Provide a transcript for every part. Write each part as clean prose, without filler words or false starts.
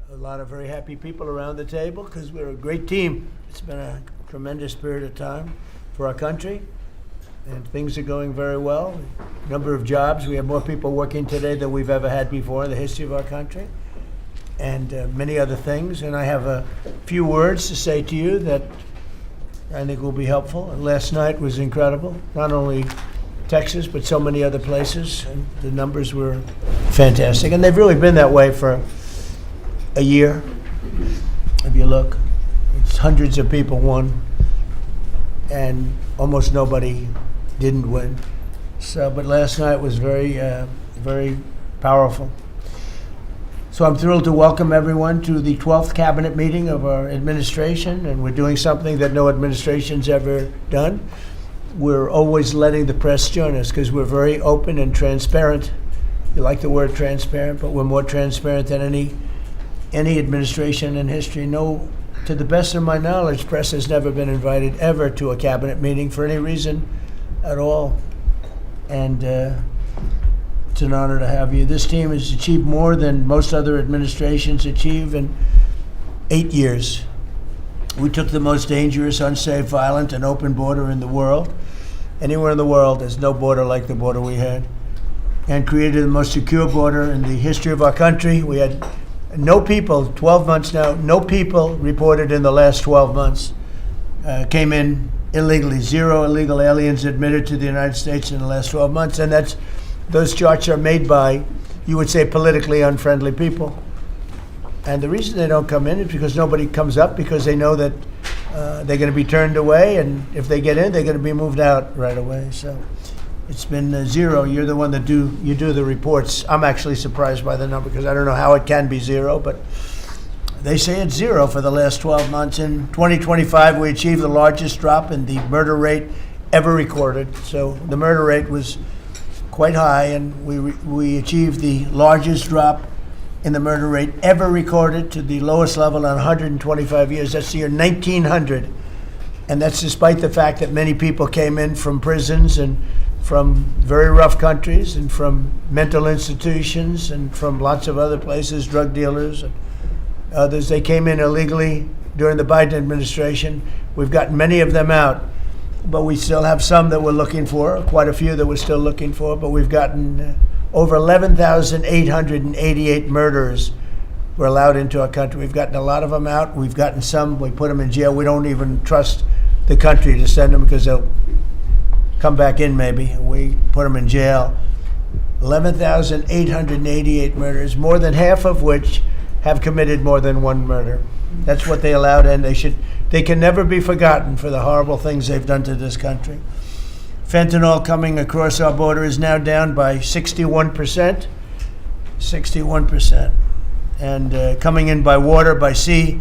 a lot of very happy people around the table because we're a great team. It's been a tremendous period of time for our country, and things are going very well. Number of jobs, we have more people working today than we've ever had before in the history of our country, and many other things. And I have a few words to say to you that I think will be helpful. And last night was incredible, not only Texas, but so many other places, and the numbers were fantastic. And they've really been that way for a year. If you look, it's hundreds of people won, and almost nobody didn't win. So, but last night was very, very powerful. So I'm thrilled to welcome everyone to the 12th cabinet meeting of our administration, and we're doing something that no administration's ever done. We're always letting the press join us because we're very open and transparent. You like the word transparent, but we're more transparent than any administration in history. No, to the best of my knowledge, press has never been invited ever to a cabinet meeting for any reason at all. And it's an honor to have you. This team has achieved more than most other administrations achieve in 8 years. We took the most dangerous, unsafe, violent, and open border in the world. Anywhere in the world, there's no border like the border we had, and created the most secure border in the history of our country. We had no people, 12 months now, no people reported in the last 12 months came in illegally. 0 illegal aliens admitted to the United States in the last 12 months. And those charts are made by, you would say, politically unfriendly people. And the reason they don't come in is because nobody comes up, because they know that they're going to be turned away. And if they get in, they're going to be moved out right away. So it's been 0. You're the one that do the reports. I'm actually surprised by the number because I don't know how it can be 0, but they say it's 0 for the last 12 months. In 2025, we achieved the largest drop in the murder rate ever recorded. So the murder rate was quite high, and we achieved the largest drop in the murder rate ever recorded to the lowest level in 125 years. That's the year 1900. And that's despite the fact that many people came in from prisons and from very rough countries and from mental institutions and from lots of other places, drug dealers and others. They came in illegally during the Biden administration. We've gotten many of them out, but we still have some that we're looking for, quite a few that we're still looking for, but we've gotten over 11,888 murderers were allowed into our country. We've gotten a lot of them out. We've gotten some, we put them in jail. We don't even trust the country to send them because they'll come back in maybe. We put them in jail. 11,888 murders, more than half of which have committed more than one murder. That's what they allowed, and they can never be forgotten for the horrible things they've done to this country. Fentanyl coming across our border is now down by 61%. 61%. And coming in by water, by sea,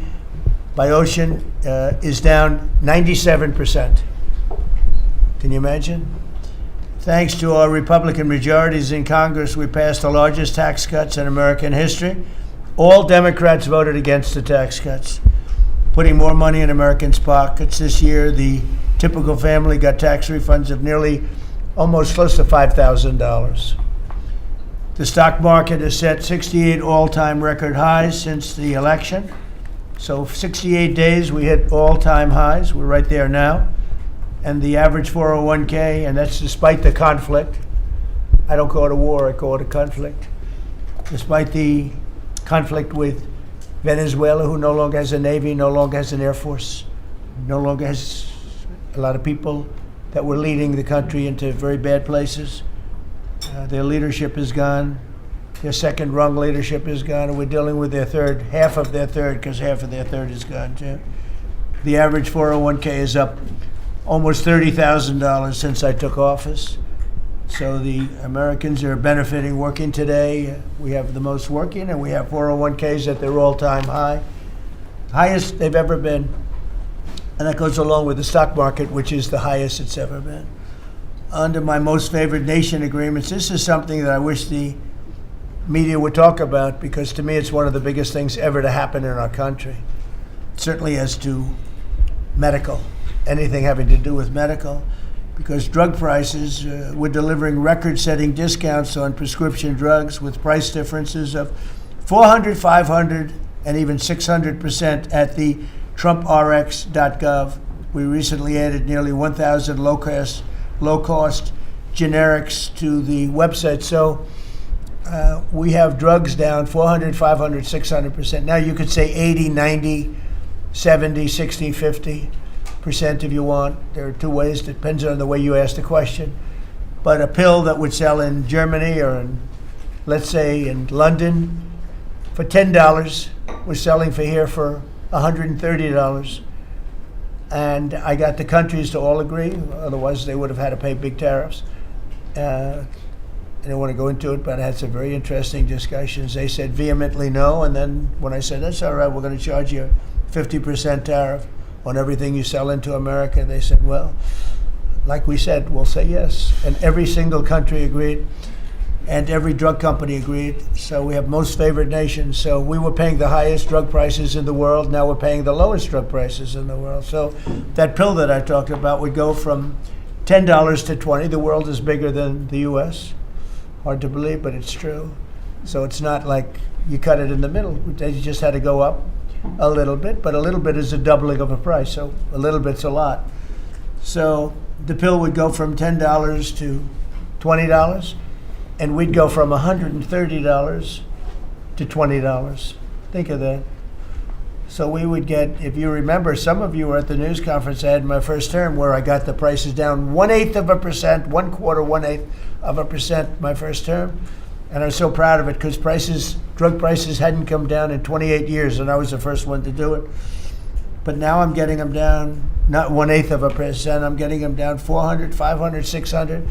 by ocean is down 97%. Can you imagine? Thanks to our Republican majorities in Congress, we passed the largest tax cuts in American history. All Democrats voted against the tax cuts, putting more money in Americans' pockets. This year, the typical family got tax refunds of nearly almost close to $5,000. The stock market has set 68 all-time record highs since the election. So 68 days, we hit all-time highs. We're right there now. And the average 401k, and that's despite the conflict. I don't call it a war, I call it a conflict. Despite the conflict with Venezuela, who no longer has a Navy, no longer has an Air Force, no longer has a lot of people that were leading the country into very bad places. Their leadership is gone. Their second rung leadership is gone, and we're dealing with their third, half of their third, because half of their third is gone too. The average 401k is up almost $30,000 since I took office. So the Americans are benefiting working today. We have the most working, and we have 401ks at their all-time high, highest they've ever been. And that goes along with the stock market, which is the highest it's ever been. Under my most favored nation agreements, this is something that I wish the media would talk about, because to me it's one of the biggest things ever to happen in our country. Certainly as to medical, anything having to do with medical, because drug prices, we're delivering record-setting discounts on prescription drugs with price differences of $400, $500, and even 600% at the TrumpRx.gov. We recently added nearly 1,000 low-cost generics to the website. So we have drugs down 400, 500, 600%. Now you could say 80, 90, 70, 60, 50% if you want. There are two ways. It depends on the way you ask the question. But a pill that would sell in Germany or in, let's say, in London for $10 was selling for here for $130. And I got the countries to all agree. Otherwise, they would have had to pay big tariffs. I don't want to go into it, but I had some very interesting discussions. They said vehemently no, and then when I said, that's all right, we're going to charge you a 50% tariff on everything you sell into America, they said, well, like we said, we'll say yes. And every single country agreed, and every drug company agreed. So we have most favored nations. So we were paying the highest drug prices in the world. Now we're paying the lowest drug prices in the world. So that pill that I talked about would go from $10 to $20. The world is bigger than the U.S. Hard to believe, but it's true. So it's not like you cut it in the middle. They just had to go up a little bit, but a little bit is a doubling of a price. So a little bit's a lot. So the pill would go from $10 to $20, and we'd go from $130 to $20. Think of that. So we would get, if you remember, some of you were at the news conference I had in my first term where I got the prices down 1/8%, 1/4% my first term. And I was so proud of it because drug prices hadn't come down in 28 years, and I was the first one to do it. But now I'm getting them down, not 1/8%, I'm getting them down 400, 500, 600.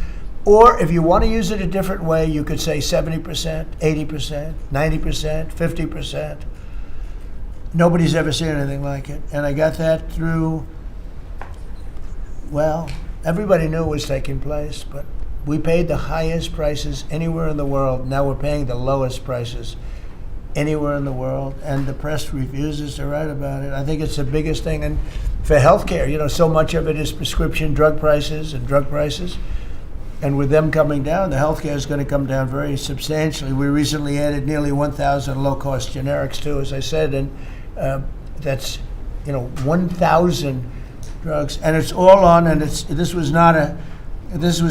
Or if you want to use it a different way, you could say 70%, 80%, 90%, 50%. Nobody's ever seen anything like it. And I got that through, well, everybody knew it was taking place, but we paid the highest prices anywhere in the world. Now we're paying the lowest prices anywhere in the world, and the press refuses to write about it. I think it's the biggest thing. And for healthcare, so much of it is prescription drug prices and drug prices. And with them coming down, the healthcare is going to come down very substantially. We recently added nearly 1,000 low-cost generics too, as I said, and that's 1,000 drugs, and it's all on. And this was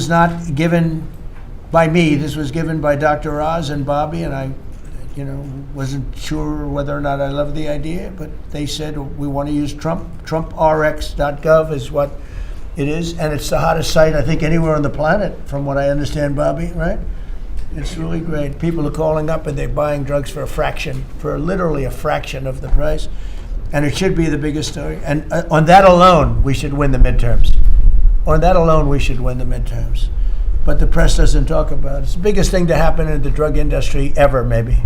not given by me. This was given by Dr. Oz and Bobby, and I, wasn't sure whether or not I loved the idea, but they said we want to use TrumpRx.gov is what it is, and it's the hottest site I think anywhere on the planet, from what I understand, Bobby. Right? It's really great. People are calling up and they're buying drugs for literally a fraction of the price, and it should be the biggest story. And on that alone, we should win the midterms. On that alone, we should win the midterms. But the press doesn't talk about it. It's the biggest thing to happen in the drug industry ever, maybe.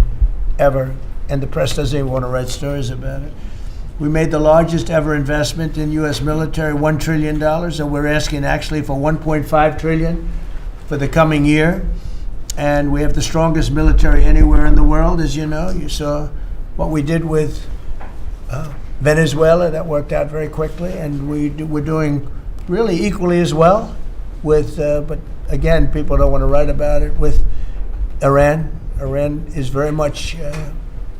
Ever. And the press doesn't even want to write stories about it. We made the largest ever investment in U.S. military, $1 trillion, and we're asking actually for $1.5 trillion for the coming year. And we have the strongest military anywhere in the world, as you know. You saw what we did with Venezuela. That worked out very quickly. And we're doing really equally as well with, but again, people don't want to write about it, with Iran. Iran is very much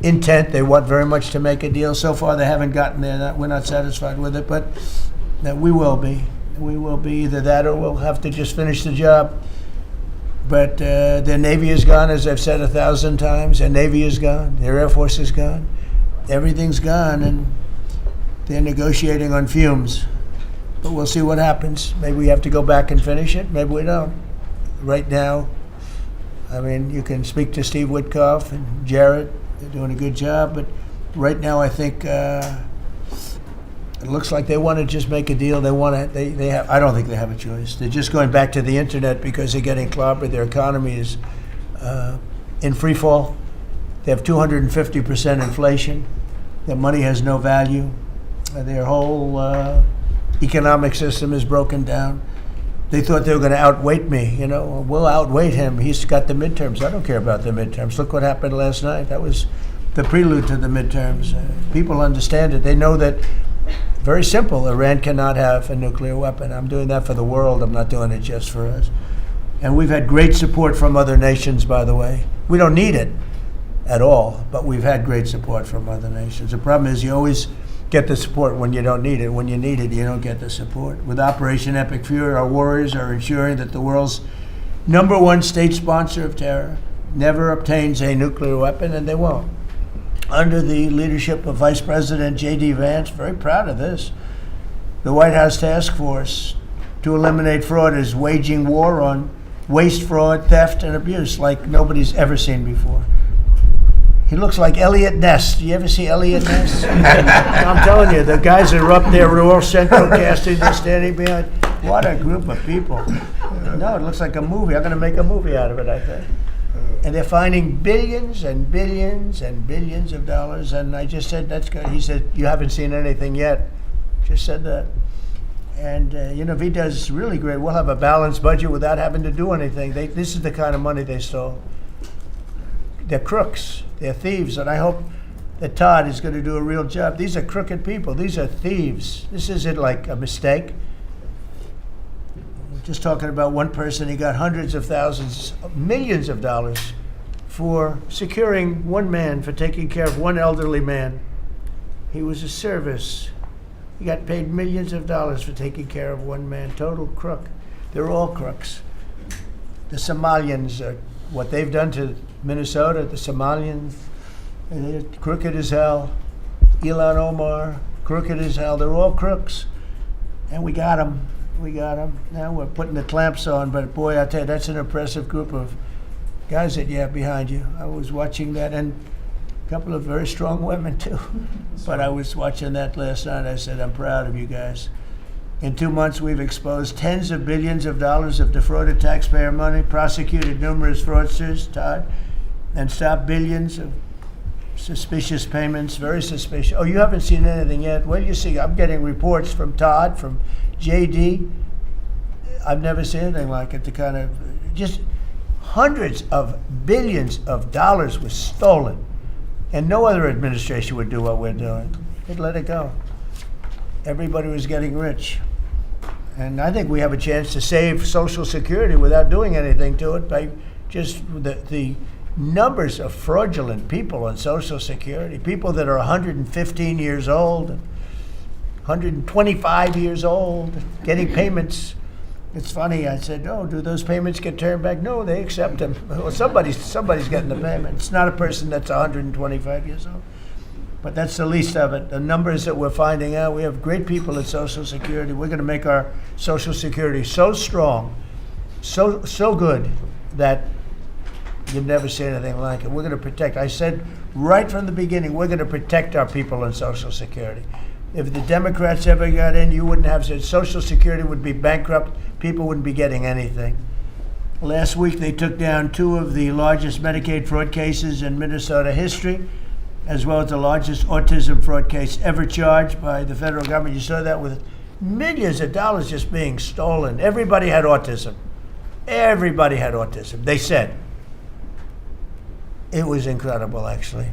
intent. They want very much to make a deal. So far, they haven't gotten there. We're not satisfied with it, but we will be. We will be either that or we'll have to just finish the job. But their Navy is gone, as I've said 1,000 times. Their Navy is gone. Their Air Force is gone. Everything's gone, and they're negotiating on fumes. But we'll see what happens. Maybe we have to go back and finish it. Maybe we don't. Right now, I mean, you can speak to Steve Witkoff and Jared. They're doing a good job. But right now, I think it looks like they want to just make a deal. They want to. They have. I don't think they have a choice. They're just going back to the internet because they're getting clobbered. Their economy is in free fall. They have 250% inflation. Their money has no value. Their whole economic system is broken down. They thought they were going to outweight me. We'll outweight him. He's got the midterms. I don't care about the midterms. Look what happened last night. That was the prelude to the midterms. People understand it. They know that, very simple, Iran cannot have a nuclear weapon. I'm doing that for the world. I'm not doing it just for us. And we've had great support from other nations, by the way. We don't need it. at all, but we've had great support from other nations. The problem is you always get the support when you don't need it. When you need it, you don't get the support. With Operation Epic Fury, our warriors are ensuring that the world's #1 state sponsor of terror never obtains a nuclear weapon, and they won't. Under the leadership of Vice President J.D. Vance, very proud of this, the White House Task Force to eliminate fraud is waging war on waste, fraud, theft, and abuse like nobody's ever seen before. He looks like Elliot Ness. Do you ever see Elliot Ness? I'm telling you, the guys that are up there, we're all central casting, they're standing behind. What a group of people. No, it looks like a movie. I'm going to make a movie out of it, I think. And they're finding billions and billions and billions of dollars. And I just said, that's good. He said, you haven't seen anything yet. Just said that. And, if he does really great, we'll have a balanced budget without having to do anything. This is the kind of money they stole. They're crooks. They're thieves. And I hope that Todd is going to do a real job. These are crooked people. These are thieves. This isn't like a mistake. We're just talking about one person. He got hundreds of thousands, millions of dollars for securing one man, for taking care of one elderly man. He was a service. He got paid millions of dollars for taking care of one man. Total crook. They're all crooks. The Somalians, what they've done to Minnesota, the Somalians, they're crooked as hell. Ilhan Omar, crooked as hell. They're all crooks. And we got them. We got them. Now we're putting the clamps on. But boy, I tell you, that's an impressive group of guys that you have behind you. I was watching that, and a couple of very strong women too. But I was watching that last night. I said, I'm proud of you guys. In 2 months, we've exposed tens of billions of dollars of defrauded taxpayer money, prosecuted numerous fraudsters, Todd, and stopped billions of suspicious payments, very suspicious. Oh, you haven't seen anything yet? Well, you see, I'm getting reports from Todd, from JD. I've never seen anything like it. The kind of, just hundreds of billions of dollars was stolen. And no other administration would do what we're doing. They'd let it go. Everybody was getting rich. And I think we have a chance to save Social Security without doing anything to it by just the numbers of fraudulent people on Social Security, people that are 115 years old, 125 years old, getting payments. It's funny, I said, oh, do those payments get turned back? No, they accept them. Well, somebody's getting the payment. It's not a person that's 125 years old. But that's the least of it. The numbers that we're finding out, we have great people at Social Security. We're going to make our Social Security so strong, so good, that you've never seen anything like it. We're going to protect. I said right from the beginning, we're going to protect our people on Social Security. If the Democrats ever got in, you wouldn't have said Social Security would be bankrupt. People wouldn't be getting anything. Last week, they took down 2 of the largest Medicaid fraud cases in Minnesota history, as well as the largest autism fraud case ever charged by the federal government. You saw that with millions of dollars just being stolen. Everybody had autism. Everybody had autism, they said. It was incredible, actually.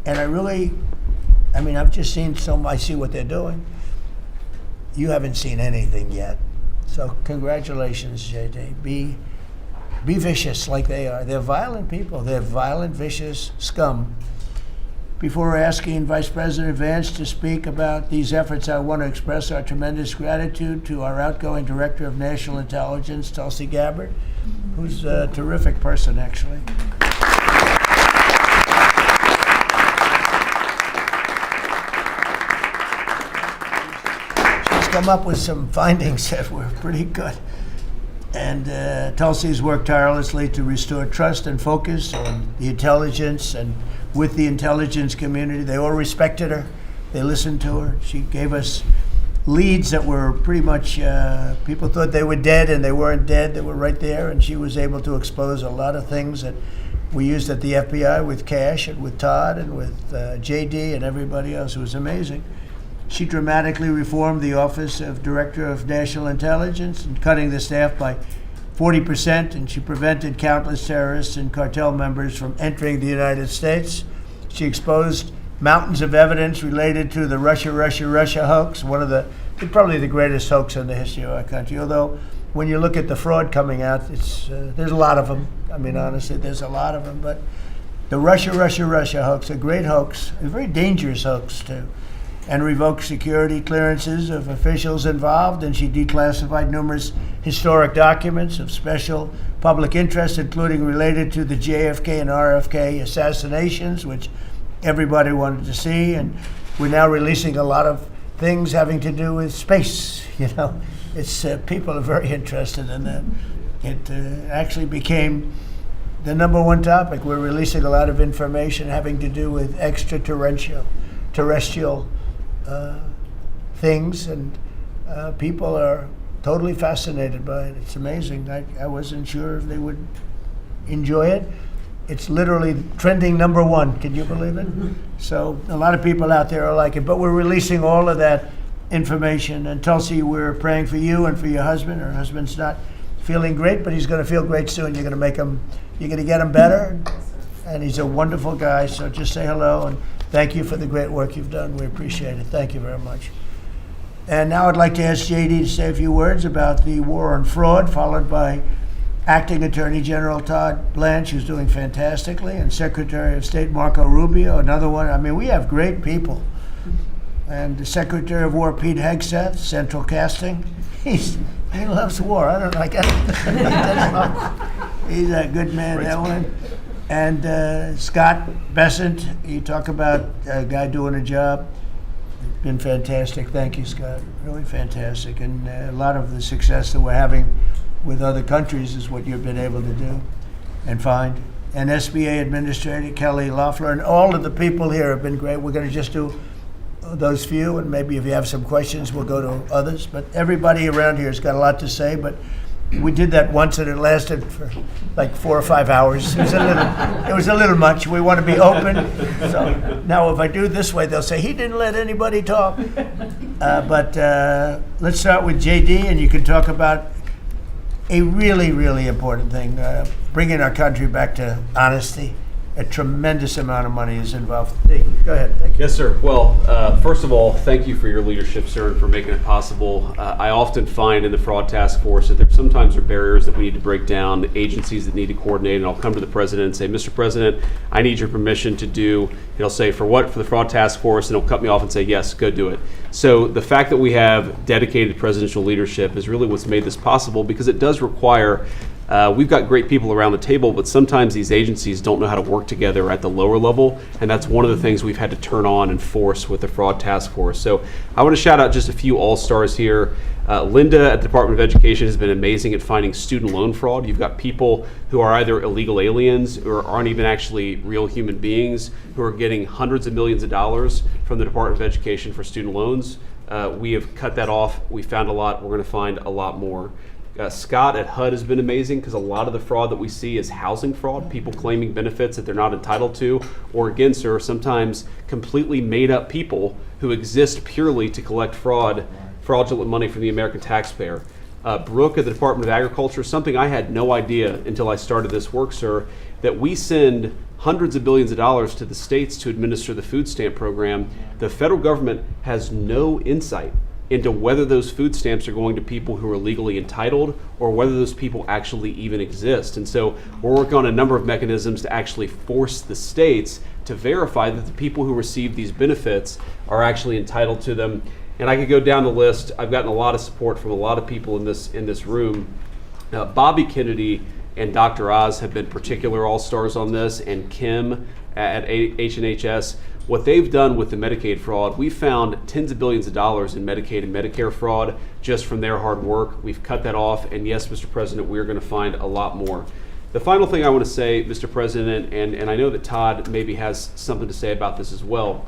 And I've just seen I see what they're doing. You haven't seen anything yet. So congratulations, JD. Be vicious like they are. They're violent people. They're violent, vicious scum. Before asking Vice President Vance to speak about these efforts, I want to express our tremendous gratitude to our outgoing Director of National Intelligence, Tulsi Gabbard, who's a terrific person, actually. She's come up with some findings that were pretty good. And Tulsi's worked tirelessly to restore trust and focus on the intelligence and with the intelligence community. They all respected her. They listened to her. She gave us leads that were pretty much, people thought they were dead and they weren't dead. They were right there. And she was able to expose a lot of things that we used at the FBI with Cash and with Todd and with JD and everybody else. It was amazing. She dramatically reformed the Office of Director of National Intelligence, and cutting the staff by 40%, and she prevented countless terrorists and cartel members from entering the United States. She exposed mountains of evidence related to the Russia hoax, probably the greatest hoax in the history of our country. Although, when you look at the fraud coming out, there's a lot of them. I mean, honestly, there's a lot of them. But the Russia hoax, a great hoax, a very dangerous hoax too, and revoked security clearances of officials involved, and she declassified numerous historic documents of special public interest, including related to the JFK and RFK assassinations, which everybody wanted to see. And we're now releasing a lot of things having to do with space. It's people are very interested in that. It actually became the number one topic. We're releasing a lot of information having to do with extraterrestrial things, and people are totally fascinated by it. It's amazing. I wasn't sure if they would enjoy it. It's literally trending number one. Can you believe it? So a lot of people out there are like it, but we're releasing all of that information. And Tulsi, we're praying for you and for your husband. Her husband's not feeling great, but he's going to feel great soon. You're going to get him better, and he's a wonderful guy. So just say hello, and thank you for the great work you've done. We appreciate it. Thank you very much. And now I'd like to ask JD to say a few words about the war on fraud, followed by Acting Attorney General Todd Blanche, who's doing fantastically, and Secretary of State Marco Rubio, another one. I mean, we have great people. And the Secretary of War Pete Hegseth, Central Casting. He loves war. I don't like it. He's a good man, that one. And Scott Bessent, you talk about a guy doing a job. It's been fantastic. Thank you, Scott. Really fantastic. And a lot of the success that we're having with other countries is what you've been able to do and find. And SBA Administrator Kelly Loeffler, and all of the people here have been great. We're going to just do those few, and maybe if you have some questions, we'll go to others. But everybody around here has got a lot to say, but we did that once and it lasted for like 4 or 5 hours. It was a little much. We want to be open. So now if I do this way, they'll say, he didn't let anybody talk. But let's start with JD, and you can talk about a really, really important thing, bringing our country back to honesty. A tremendous amount of money is involved. Hey, go ahead. Thank you. Yes, sir. Well, first of all, thank you for your leadership, sir, and for making it possible. I often find in the fraud task force that there sometimes are barriers that we need to break down, agencies that need to coordinate, and I'll come to the president and say, Mr. President, I need your permission to do, he'll say, for what? For the fraud task force, and he'll cut me off and say, yes, go do it. So the fact that we have dedicated presidential leadership is really what's made this possible, because it does require we've got great people around the table, but sometimes these agencies don't know how to work together at the lower level, and that's one of the things we've had to turn on and force with the fraud task force. So I want to shout out just a few all-stars here. Linda at the Department of Education has been amazing at finding student loan fraud. You've got people who are either illegal aliens or aren't even actually real human beings who are getting hundreds of millions of dollars from the Department of Education for student loans. We have cut that off. We found a lot. We're going to find a lot more. Scott at HUD has been amazing, because a lot of the fraud that we see is housing fraud, people claiming benefits that they're not entitled to, or again, sir, sometimes completely made up people who exist purely to collect fraudulent money from the American taxpayer. Brooke at the Department of Agriculture, something I had no idea until I started this work, sir, that we send hundreds of billions of dollars to the states to administer the food stamp program. The federal government has no insight into whether those food stamps are going to people who are legally entitled or whether those people actually even exist. And so we're working on a number of mechanisms to actually force the states to verify that the people who receive these benefits are actually entitled to them. And I could go down the list. I've gotten a lot of support from a lot of people in this room. Bobby Kennedy and Dr. Oz have been particular all-stars on this, and Kim at H&HS. What they've done with the Medicaid fraud, we found tens of billions of dollars in Medicaid and Medicare fraud just from their hard work. We've cut that off, and yes, Mr. President, we're going to find a lot more. The final thing I want to say, Mr. President, and I know that Todd maybe has something to say about this as well,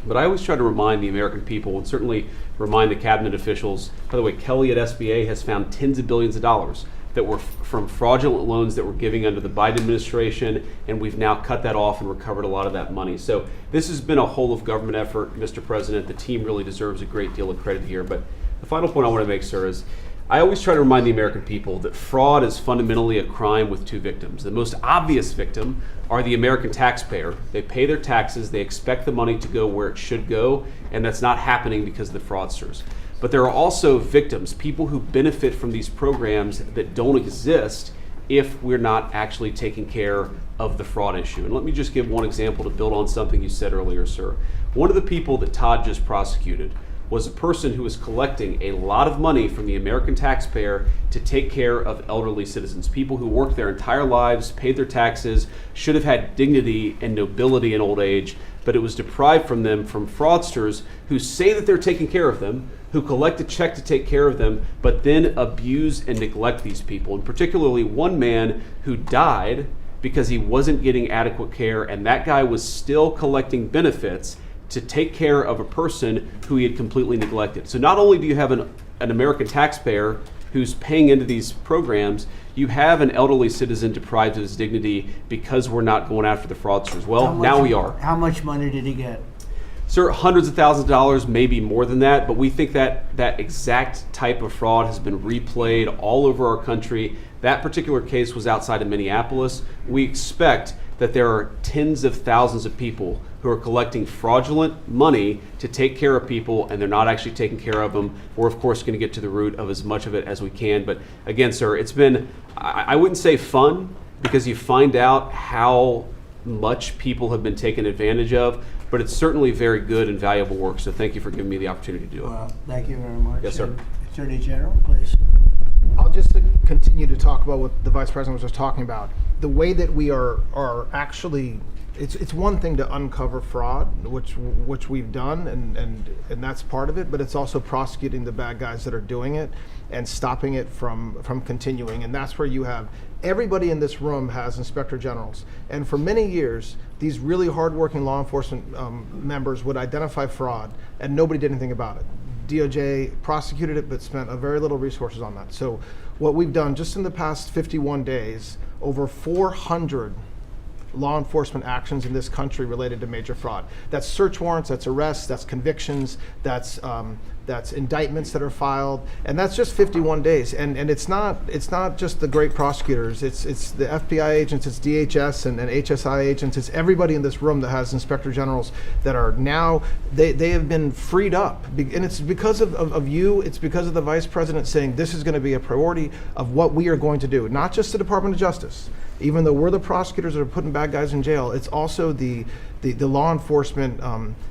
but I always try to remind the American people, and certainly remind the cabinet officials. By the way, Kelly at SBA has found tens of billions of dollars that were from fraudulent loans that were giving under the Biden administration, and we've now cut that off and recovered a lot of that money. So this has been a whole of government effort, Mr. President. The team really deserves a great deal of credit here. But the final point I want to make, sir, is I always try to remind the American people that fraud is fundamentally a crime with two victims. The most obvious victim are the American taxpayer. They pay their taxes, they expect the money to go where it should go, and that's not happening because of the fraudsters. But there are also victims, people who benefit from these programs that don't exist, if we're not actually taking care of the fraud issue. And let me just give one example to build on something you said earlier, sir. One of the people that Todd just prosecuted was a person who was collecting a lot of money from the American taxpayer to take care of elderly citizens, people who worked their entire lives, paid their taxes, should have had dignity and nobility in old age, but it was deprived from them from fraudsters who say that they're taking care of them, who collect a check to take care of them, but then abuse and neglect these people. And particularly one man who died because he wasn't getting adequate care, and that guy was still collecting benefits to take care of a person who he had completely neglected. So not only do you have an American taxpayer who's paying into these programs, you have an elderly citizen deprived of his dignity because we're not going after the fraudsters. Well, now we are. How much money did he get? Sir, hundreds of thousands of dollars, maybe more than that, but we think that that exact type of fraud has been replayed all over our country. That particular case was outside of Minneapolis. We expect that there are tens of thousands of people who are collecting fraudulent money to take care of people, and they're not actually taking care of them. We're of course going to get to the root of as much of it as we can. But again, sir, it's been, I wouldn't say fun, because you find out how much people have been taken advantage of, but it's certainly very good and valuable work. So thank you for giving me the opportunity to do it. Well, thank you very much. Yes, sir. And Attorney General, please. I'll just continue to talk about what the Vice President was just talking about. The way that we are actually, it's one thing to uncover fraud, which we've done, and that's part of it, but it's also prosecuting the bad guys that are doing it and stopping it from continuing. And that's where you have, everybody in this room has inspector generals. And for many years, these really hardworking law enforcement members would identify fraud, and nobody did anything about it. DOJ prosecuted it, but spent a very little resources on that. So what we've done just in the past 51 days, over 400 law enforcement actions in this country related to major fraud. That's search warrants, that's arrests, that's convictions, that's indictments that are filed, and that's just 51 days. And it's not just the great prosecutors. It's the FBI agents, it's DHS and HSI agents. It's everybody in this room that has inspector generals that are now they have been freed up, and it's because of you. It's because of the Vice President saying this is going to be a priority of what we are going to do. Not just the Department of Justice. Even though we're the prosecutors that are putting bad guys in jail, it's also the law enforcement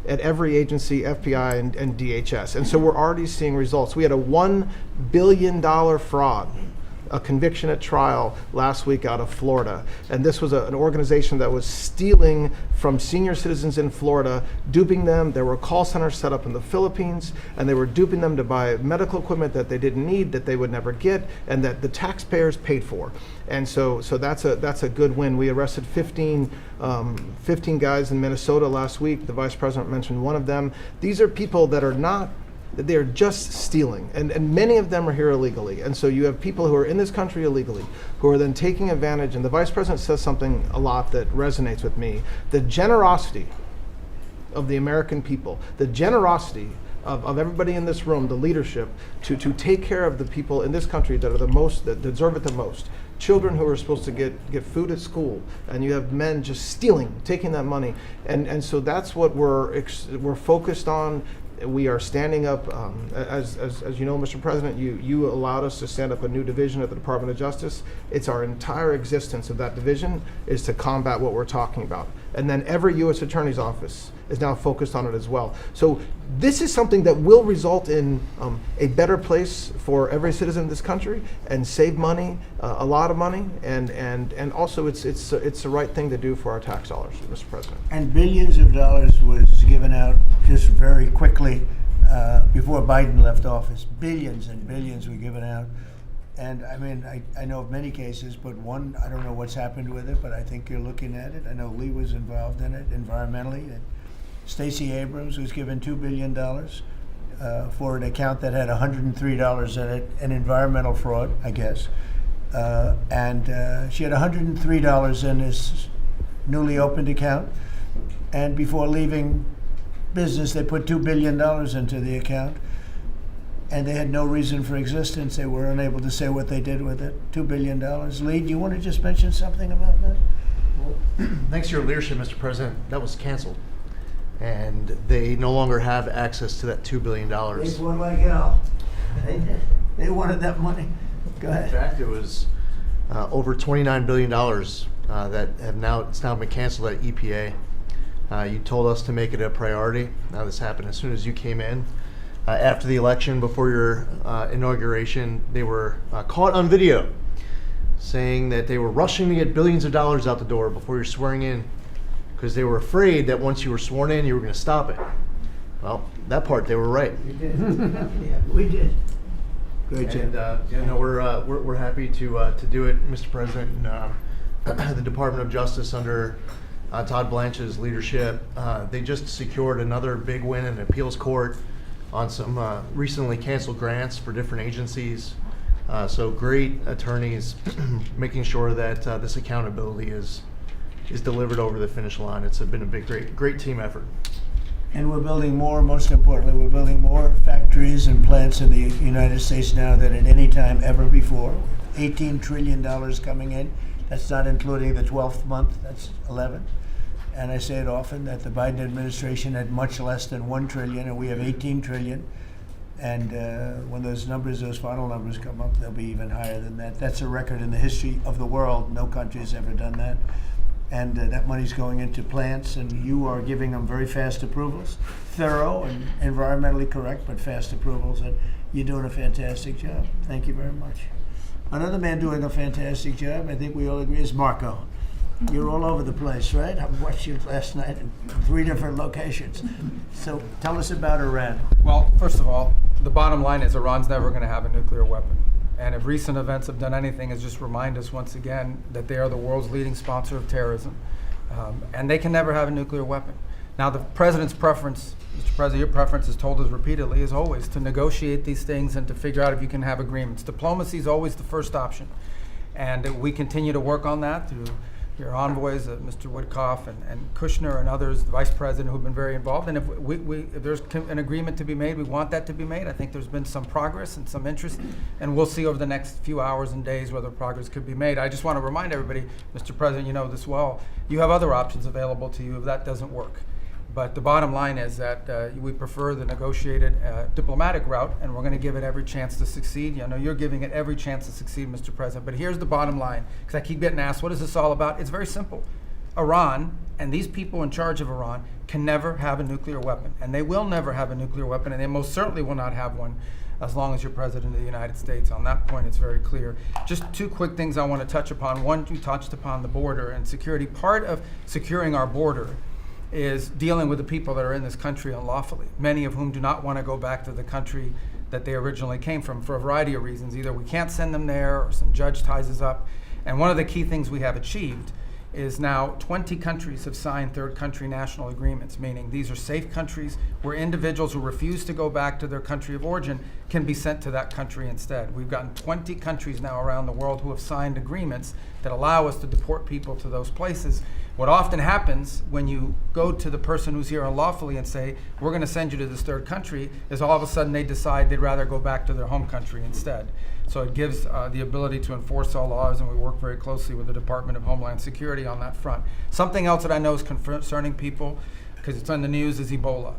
at every agency, FBI and DHS. And so we're already seeing results. We had a $1 billion fraud, a conviction at trial last week out of Florida. And this was an organization that was stealing from senior citizens in Florida, duping them. There were call centers set up in the Philippines, and they were duping them to buy medical equipment that they didn't need, that they would never get, and that the taxpayers paid for. And so that's a good win. We arrested 15 guys in Minnesota last week. The Vice President mentioned one of them. These are people that are not, they're just stealing, and many of them are here illegally. And so you have people who are in this country illegally, who are then taking advantage, and the Vice President says something a lot that resonates with me. The generosity of the American people, the generosity of everybody in this room, the leadership, to take care of the people in this country that are the most, that deserve it the most. Children who are supposed to get food at school, and you have men just stealing, taking that money. And so that's what we're focused on. We are standing up, as you know, Mr. President, you allowed us to stand up a new division at the Department of Justice. It's our entire existence of that division is to combat what we're talking about. And then every U.S. Attorney's Office is now focused on it as well. So this is something that will result in a better place for every citizen in this country and save money, a lot of money, and also it's the right thing to do for our tax dollars, Mr. President. And billions of dollars was given out just very quickly before Biden left office. Billions and billions were given out. And I mean, I know of many cases, but one, I don't know what's happened with it, but I think you're looking at it. I know Lee was involved in it environmentally. Stacey Abrams was given $2 billion for an account that had $103 in it, an environmental fraud, I guess. And she had $103 in this newly opened account. And before leaving business, they put $2 billion into the account. And they had no reason for existence. They were unable to say what they did with it. $2 billion. Lee, do you want to just mention something about that? Well, thanks to your leadership, Mr. President, that was canceled. And they no longer have access to that $2 billion. They were like hell. They wanted that money. Go ahead. In fact, it was over $29 billion that it's now been canceled at EPA. You told us to make it a priority. Now this happened as soon as you came in. After the election, before your inauguration, they were caught on video saying that they were rushing to get billions of dollars out the door before you're swearing in because they were afraid that once you were sworn in, you were going to stop it. Well, that part, they were right. We did. Yeah, we did. Great job. And we're happy to do it, Mr. President. And, the Department of Justice under Todd Blanche's leadership, they just secured another big win in an appeals court on some recently canceled grants for different agencies. So great attorneys making sure that this accountability is delivered over the finish line. It's been a great team effort. And we're building more, most importantly, we're building more factories and plants in the United States now than at any time ever before. $18 trillion coming in. That's not including the 12th month, that's 11. And I say it often that the Biden administration had much less than $1 trillion, and we have $18 trillion. And when those final numbers come up, they'll be even higher than that. That's a record in the history of the world. No country has ever done that. And that money's going into plants, and you are giving them very fast approvals, thorough and environmentally correct, but fast approvals, and you're doing a fantastic job. Thank you very much. Another man doing a fantastic job, I think we all agree, is Marco. You're all over the place, right? I watched you last night in 3 different locations. So tell us about Iran. Well, first of all, the bottom line is Iran's never going to have a nuclear weapon. And if recent events have done anything, is just remind us once again that they are the world's leading sponsor of terrorism. And they can never have a nuclear weapon. Now, the president's preference, Mr. President, your preference is told us repeatedly, is always to negotiate these things and to figure out if you can have agreements. Diplomacy is always the first option. And we continue to work on that through your envoys, Mr. Woodcock and Kushner and others, the vice president, who've been very involved. And if there's an agreement to be made, we want that to be made. I think there's been some progress and some interest, and we'll see over the next few hours and days whether progress could be made. I just want to remind everybody, Mr. President, you know this well, you have other options available to you if that doesn't work. But the bottom line is that we prefer the negotiated diplomatic route, and we're going to give it every chance to succeed. I know you're giving it every chance to succeed, Mr. President. But here's the bottom line, because I keep getting asked, what is this all about? It's very simple. Iran and these people in charge of Iran can never have a nuclear weapon, and they will never have a nuclear weapon, and they most certainly will not have one as long as you're President of the United States. On that point, it's very clear. Just 2 quick things I want to touch upon. One, you touched upon the border and security. Part of securing our border is dealing with the people that are in this country unlawfully, many of whom do not want to go back to the country that they originally came from for a variety of reasons. Either we can't send them there or some judge ties us up. And one of the key things we have achieved is now 20 countries have signed third country national agreements, meaning these are safe countries where individuals who refuse to go back to their country of origin can be sent to that country instead. We've gotten 20 countries now around the world who have signed agreements that allow us to deport people to those places. What often happens when you go to the person who's here unlawfully and say, we're going to send you to this third country, is all of a sudden they decide they'd rather go back to their home country instead. So it gives the ability to enforce all laws, and we work very closely with the Department of Homeland Security on that front. Something else that I know is concerning people, because it's on the news, is Ebola.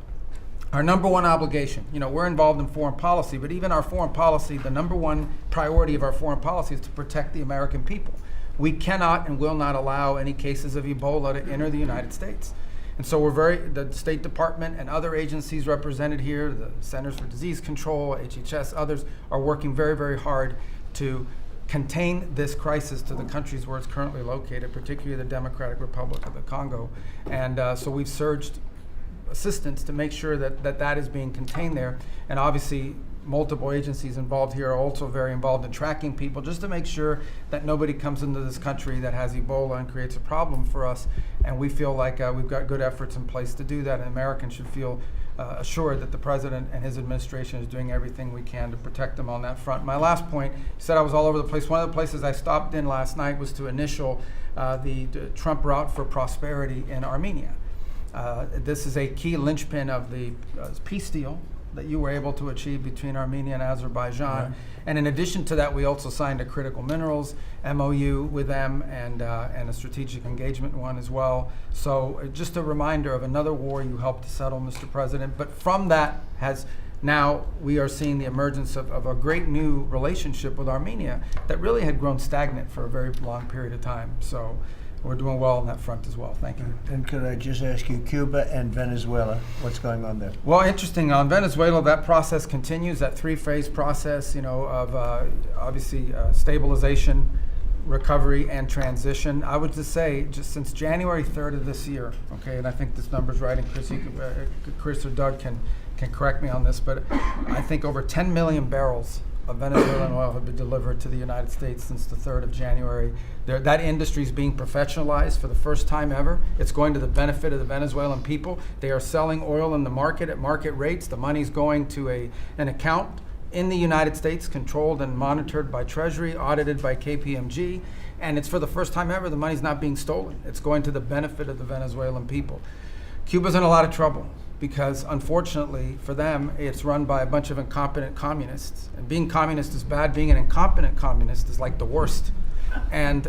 Our number one obligation, we're involved in foreign policy, but even our foreign policy, the number one priority of our foreign policy is to protect the American people. We cannot and will not allow any cases of Ebola to enter the United States. And so the State Department and other agencies represented here, the Centers for Disease Control, HHS, others, are working very, very hard to contain this crisis to the countries where it's currently located, particularly the Democratic Republic of the Congo. And so we've surged assistance to make sure that is being contained there. And obviously, multiple agencies involved here are also very involved in tracking people, just to make sure that nobody comes into this country that has Ebola and creates a problem for us. And we feel like we've got good efforts in place to do that, and Americans should feel assured that the President and his administration is doing everything we can to protect them on that front. My last point, you said I was all over the place. One of the places I stopped in last night was to initial the Trump route for prosperity in Armenia. This is a key linchpin of the peace deal that you were able to achieve between Armenia and Azerbaijan. Right. And in addition to that, we also signed a critical minerals MOU with them and a strategic engagement one as well. So just a reminder of another war you helped to settle, Mr. President. But from that has now we are seeing the emergence of a great new relationship with Armenia that really had grown stagnant for a very long period of time. So we're doing well on that front as well. Thank you. And could I just ask you, Cuba and Venezuela, what's going on there? Well, interesting. On Venezuela, that process continues, that three-phase process, of obviously stabilization, recovery, and transition. I would just say, just since January 3rd of this year, okay, and I think this number's right, and Chris or Doug can correct me on this, but I think over 10 million barrels of Venezuelan oil have been delivered to the United States since the 3rd of January. That industry is being professionalized for the first time ever. It's going to the benefit of the Venezuelan people. They are selling oil in the market at market rates. The money's going to an account in the United States, controlled and monitored by Treasury, audited by KPMG, and it's for the first time ever the money's not being stolen. It's going to the benefit of the Venezuelan people. Cuba's in a lot of trouble because, unfortunately for them, it's run by a bunch of incompetent communists. And being communist is bad. Being an incompetent communist is like the worst. And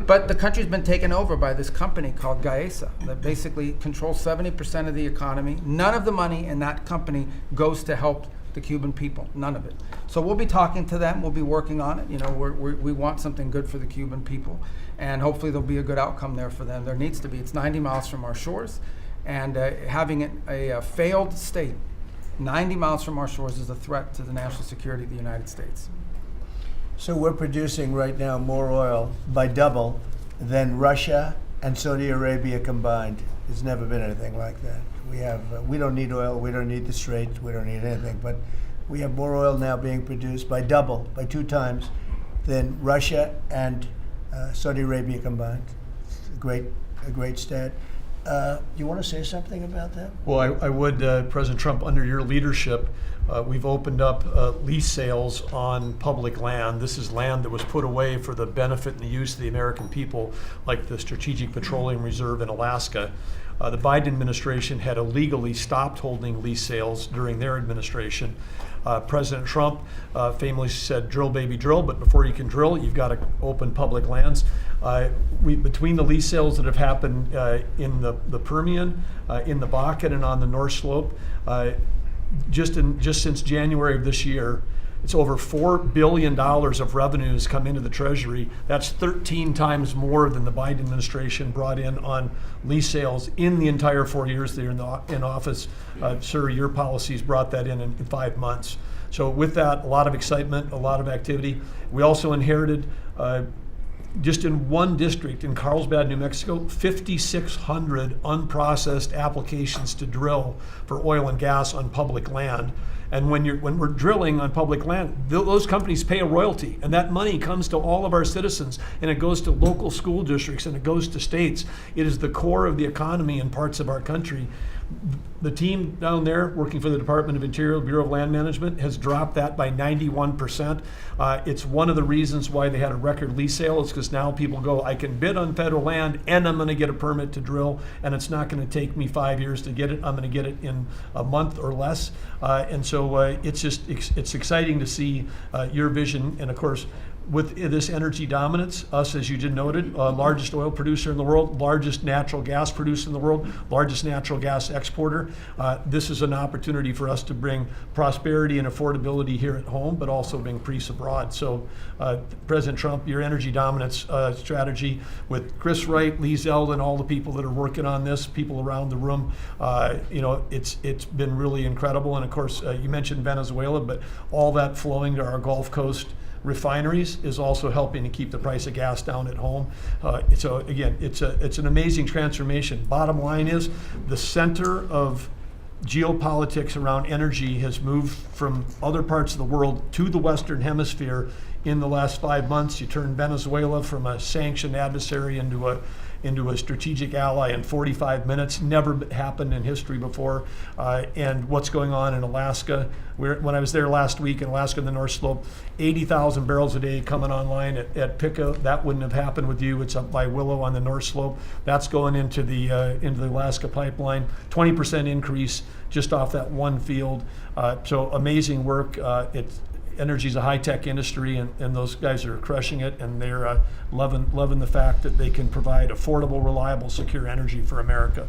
but the country's been taken over by this company called Gaesa that basically controls 70% of the economy. None of the money in that company goes to help the Cuban people, none of it. So we'll be talking to them, we'll be working on it. We want something good for the Cuban people, and hopefully there'll be a good outcome there for them. There needs to be. It's 90 miles from our shores, and having a failed state 90 miles from our shores is a threat to the national security of the United States. So we're producing right now more oil by double than Russia and Saudi Arabia combined. There's never been anything like that. We don't need oil, we don't need the Straits, we don't need anything, but we have more oil now being produced by 2 times than Russia and Saudi Arabia combined. It's a great stat. You want to say something about that? Well, I would, President Trump, under your leadership, we've opened up lease sales on public land. This is land that was put away for the benefit and the use of the American people, like the Strategic Petroleum Reserve in Alaska. The Biden administration had illegally stopped holding lease sales during their administration. President Trump famously said, drill, baby, drill, but before you can drill, you've got to open public lands. Between the lease sales that have happened in the Permian, in the Bakken, and on the North Slope, just since January of this year, it's over $4 billion of revenues come into the Treasury. That's 13 times more than the Biden administration brought in on lease sales in the entire 4 years they're in office. Sir, your policies brought that in 5 months. So with that, a lot of excitement, a lot of activity. We also inherited, just in one district in Carlsbad, New Mexico, 5,600 unprocessed applications to drill for oil and gas on public land. And when we're drilling on public land, those companies pay a royalty, and that money comes to all of our citizens, and it goes to local school districts, and it goes to states. It is the core of the economy in parts of our country. The team down there working for the Department of Interior, Bureau of Land Management, has dropped that by 91%. It's one of the reasons why they had a record lease sale. It's because now people go, I can bid on federal land and I'm going to get a permit to drill, and it's not going to take me 5 years to get it. I'm going to get it in a month or less. And so it's exciting to see your vision. And of course, with this energy dominance, us, as you just noted, largest oil producer in the world, largest natural gas producer in the world, largest natural gas exporter. This is an opportunity for us to bring prosperity and affordability here at home, but also bring peace abroad. So, President Trump, your energy dominance strategy with Chris Wright, Lee Zeldin, all the people that are working on this, people around the room, it's been really incredible. And of course, you mentioned Venezuela, but all that flowing to our Gulf Coast refineries is also helping to keep the price of gas down at home. So again, it's an amazing transformation. Bottom line is the center of geopolitics around energy has moved from other parts of the world to the Western Hemisphere in the last 5 months. You turned Venezuela from a sanctioned adversary into a strategic ally in 45 minutes. Never happened in history before. And what's going on in Alaska. When I was there last week in Alaska, the North Slope, 80,000 barrels a day coming online at Pica. That wouldn't have happened with you. It's up by Willow on the North Slope. That's going into the Alaska pipeline. 20% increase just off that one field. So amazing work. Energy is a high-tech industry, and those guys are crushing it, and they're loving the fact that they can provide affordable, reliable, secure energy for America.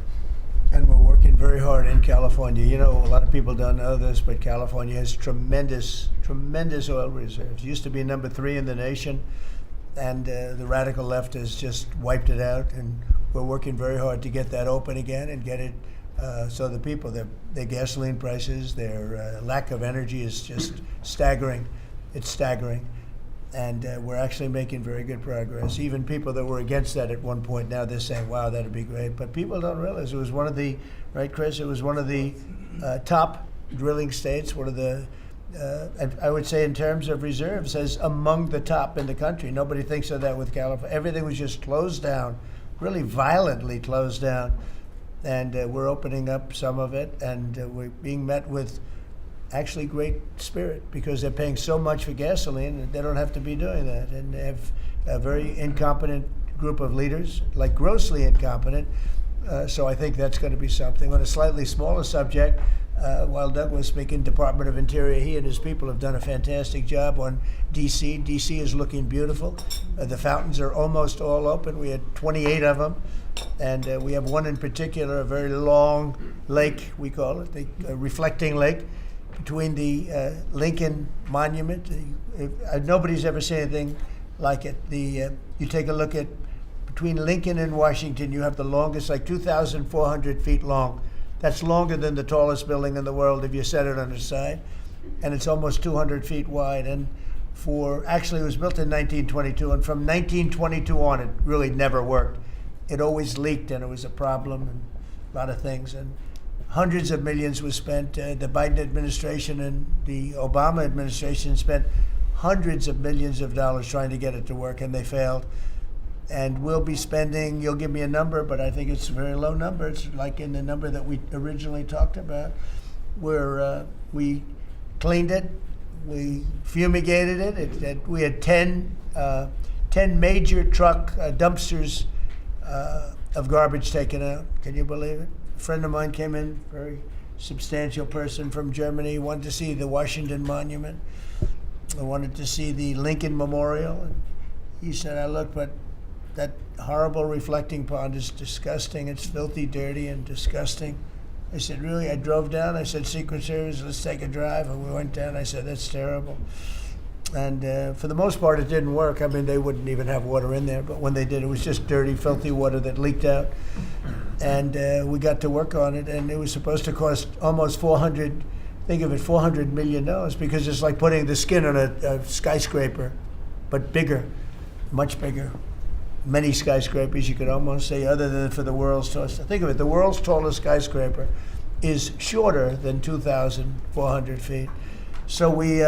And we're working very hard in California California. You know, a lot of people don't know this, but California has tremendous oil reserves. It used to be number 3 in the nation, and the radical left has just wiped it out. And we're working very hard to get that open again and get it so the people, their gasoline prices, their lack of energy is just staggering. It's staggering. And we're actually making very good progress. Even people that were against that at one point, now they're saying, wow, that'd be great. But people don't realize it was one of the, right, Chris? It was one of the top drilling states, one of the, I would say in terms of reserves, as among the top in the country. Nobody thinks of that with California. Everything was just closed down, really violently closed down. And we're opening up some of it, and we're being met with actually great spirit, because they're paying so much for gasoline that they don't have to be doing that. And they have a very incompetent group of leaders, like grossly incompetent. So I think that's going to be something. On a slightly smaller subject, while Doug was speaking, Department of Interior, he and his people have done a fantastic job on D.C. D.C. is looking beautiful. The fountains are almost all open. We had 28 of them. And we have one in particular, a very long lake, we call it, the reflecting lake, between the Lincoln Monument. Nobody's ever seen anything like it. You take a look at, between Lincoln and Washington, you have the longest, like 2,400 feet long. That's longer than the tallest building in the world if you set it on its side. And it's almost 200 feet wide. And actually it was built in 1922, and from 1922 on, it really never worked. It always leaked, and it was a problem, and a lot of things. And hundreds of millions was spent. The Biden administration and the Obama administration spent hundreds of millions of dollars trying to get it to work, and they failed. And we'll be spending, you'll give me a number, but I think it's a very low number. It's like in the number that we originally talked about, where we cleaned it, we fumigated it. We had 10 major truck dumpsters of garbage taken out. Can you believe it? A friend of mine came in, very substantial person from Germany, wanted to see the Washington Monument. I wanted to see the Lincoln Memorial. And he said, I looked, but that horrible reflecting pond is disgusting. It's filthy, dirty, and disgusting. I said, really? I drove down. I said, Secret Service, let's take a drive. And we went down. I said, that's terrible. And for the most part, it didn't work. I mean, they wouldn't even have water in there. But when they did, it was just dirty, filthy water that leaked out. And we got to work on it. And it was supposed to cost almost $400 million, because it's like putting the skin on a skyscraper, but bigger, much bigger. Many skyscrapers, you could almost say, other than for the world's tallest. Think of it, the world's tallest skyscraper is shorter than 2,400 feet. So we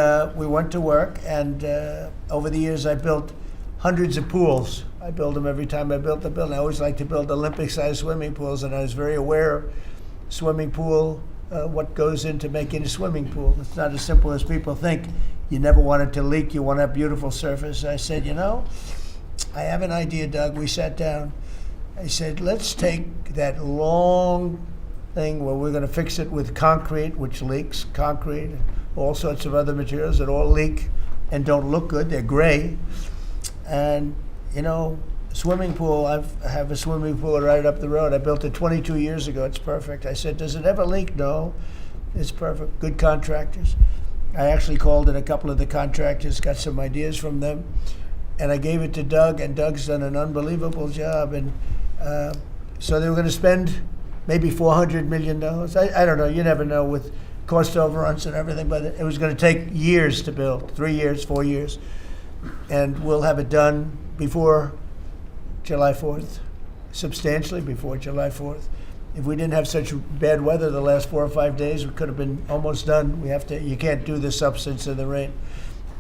went to work, and over the years I built hundreds of pools. I build them every time I built the building. I always like to build Olympic-sized swimming pools, and I was very aware of swimming pool, what goes into making a swimming pool. It's not as simple as people think. You never want it to leak. You want to have beautiful surface. I said, I have an idea, Doug. We sat down. I said, let's take that long thing where we're going to fix it with concrete, which leaks, concrete, and all sorts of other materials that all leak and don't look good. They're gray. And, swimming pool, I have a swimming pool right up the road. I built it 22 years ago. It's perfect. I said, does it ever leak? No. It's perfect. Good contractors. I actually called in a couple of the contractors, got some ideas from them. And I gave it to Doug, and Doug's done an unbelievable job. And so they were going to spend maybe $400 million. I don't know. You never know with cost overruns and everything, but it was going to take years to build, 3 years, 4 years. And we'll have it done before July 4th, substantially before July 4th. If we didn't have such bad weather the last 4 or 5 days, we could have been almost done. You can't do the substance of the rain.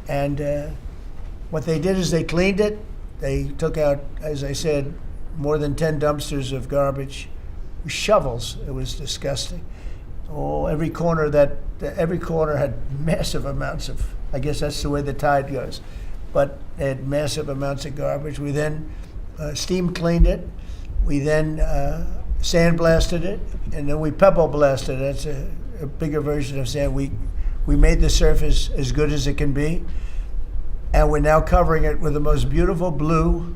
And what they did is they cleaned it. They took out, as I said, more than 10 dumpsters of garbage, shovels. It was disgusting. Every corner had massive amounts of, I guess that's the way the tide goes, but they had massive amounts of garbage. We then steam cleaned it. We then sandblasted it, and then we pebble blasted it. That's a bigger version of sand. We made the surface as good as it can be. And we're now covering it with the most beautiful blue,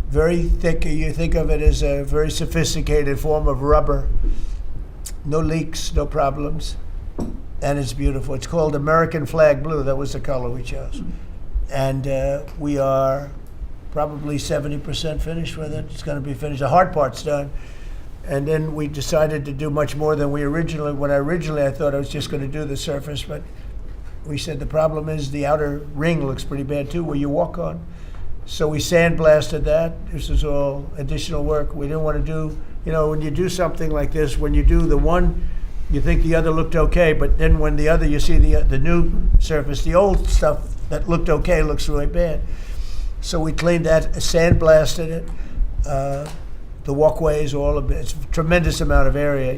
very thick. You think of it as a very sophisticated form of rubber. no leaks, no problems, and it's beautiful. It's called American Flag Blue. That was the color we chose. And we are probably 70% finished with it. It's going to be finished. The hard part's done. And then we decided to do much more than originally I thought I was just going to do the surface, but we said the problem is the outer ring looks pretty bad too, where you walk on. So we sandblasted that. This is all additional work. We didn't want to do, when you do something like this, when you do the one, you think the other looked okay, but then when the other, you see the new surface, the old stuff that looked okay looks really bad. So we cleaned that, sandblasted it. The walkways, all of it. It's a tremendous amount of area.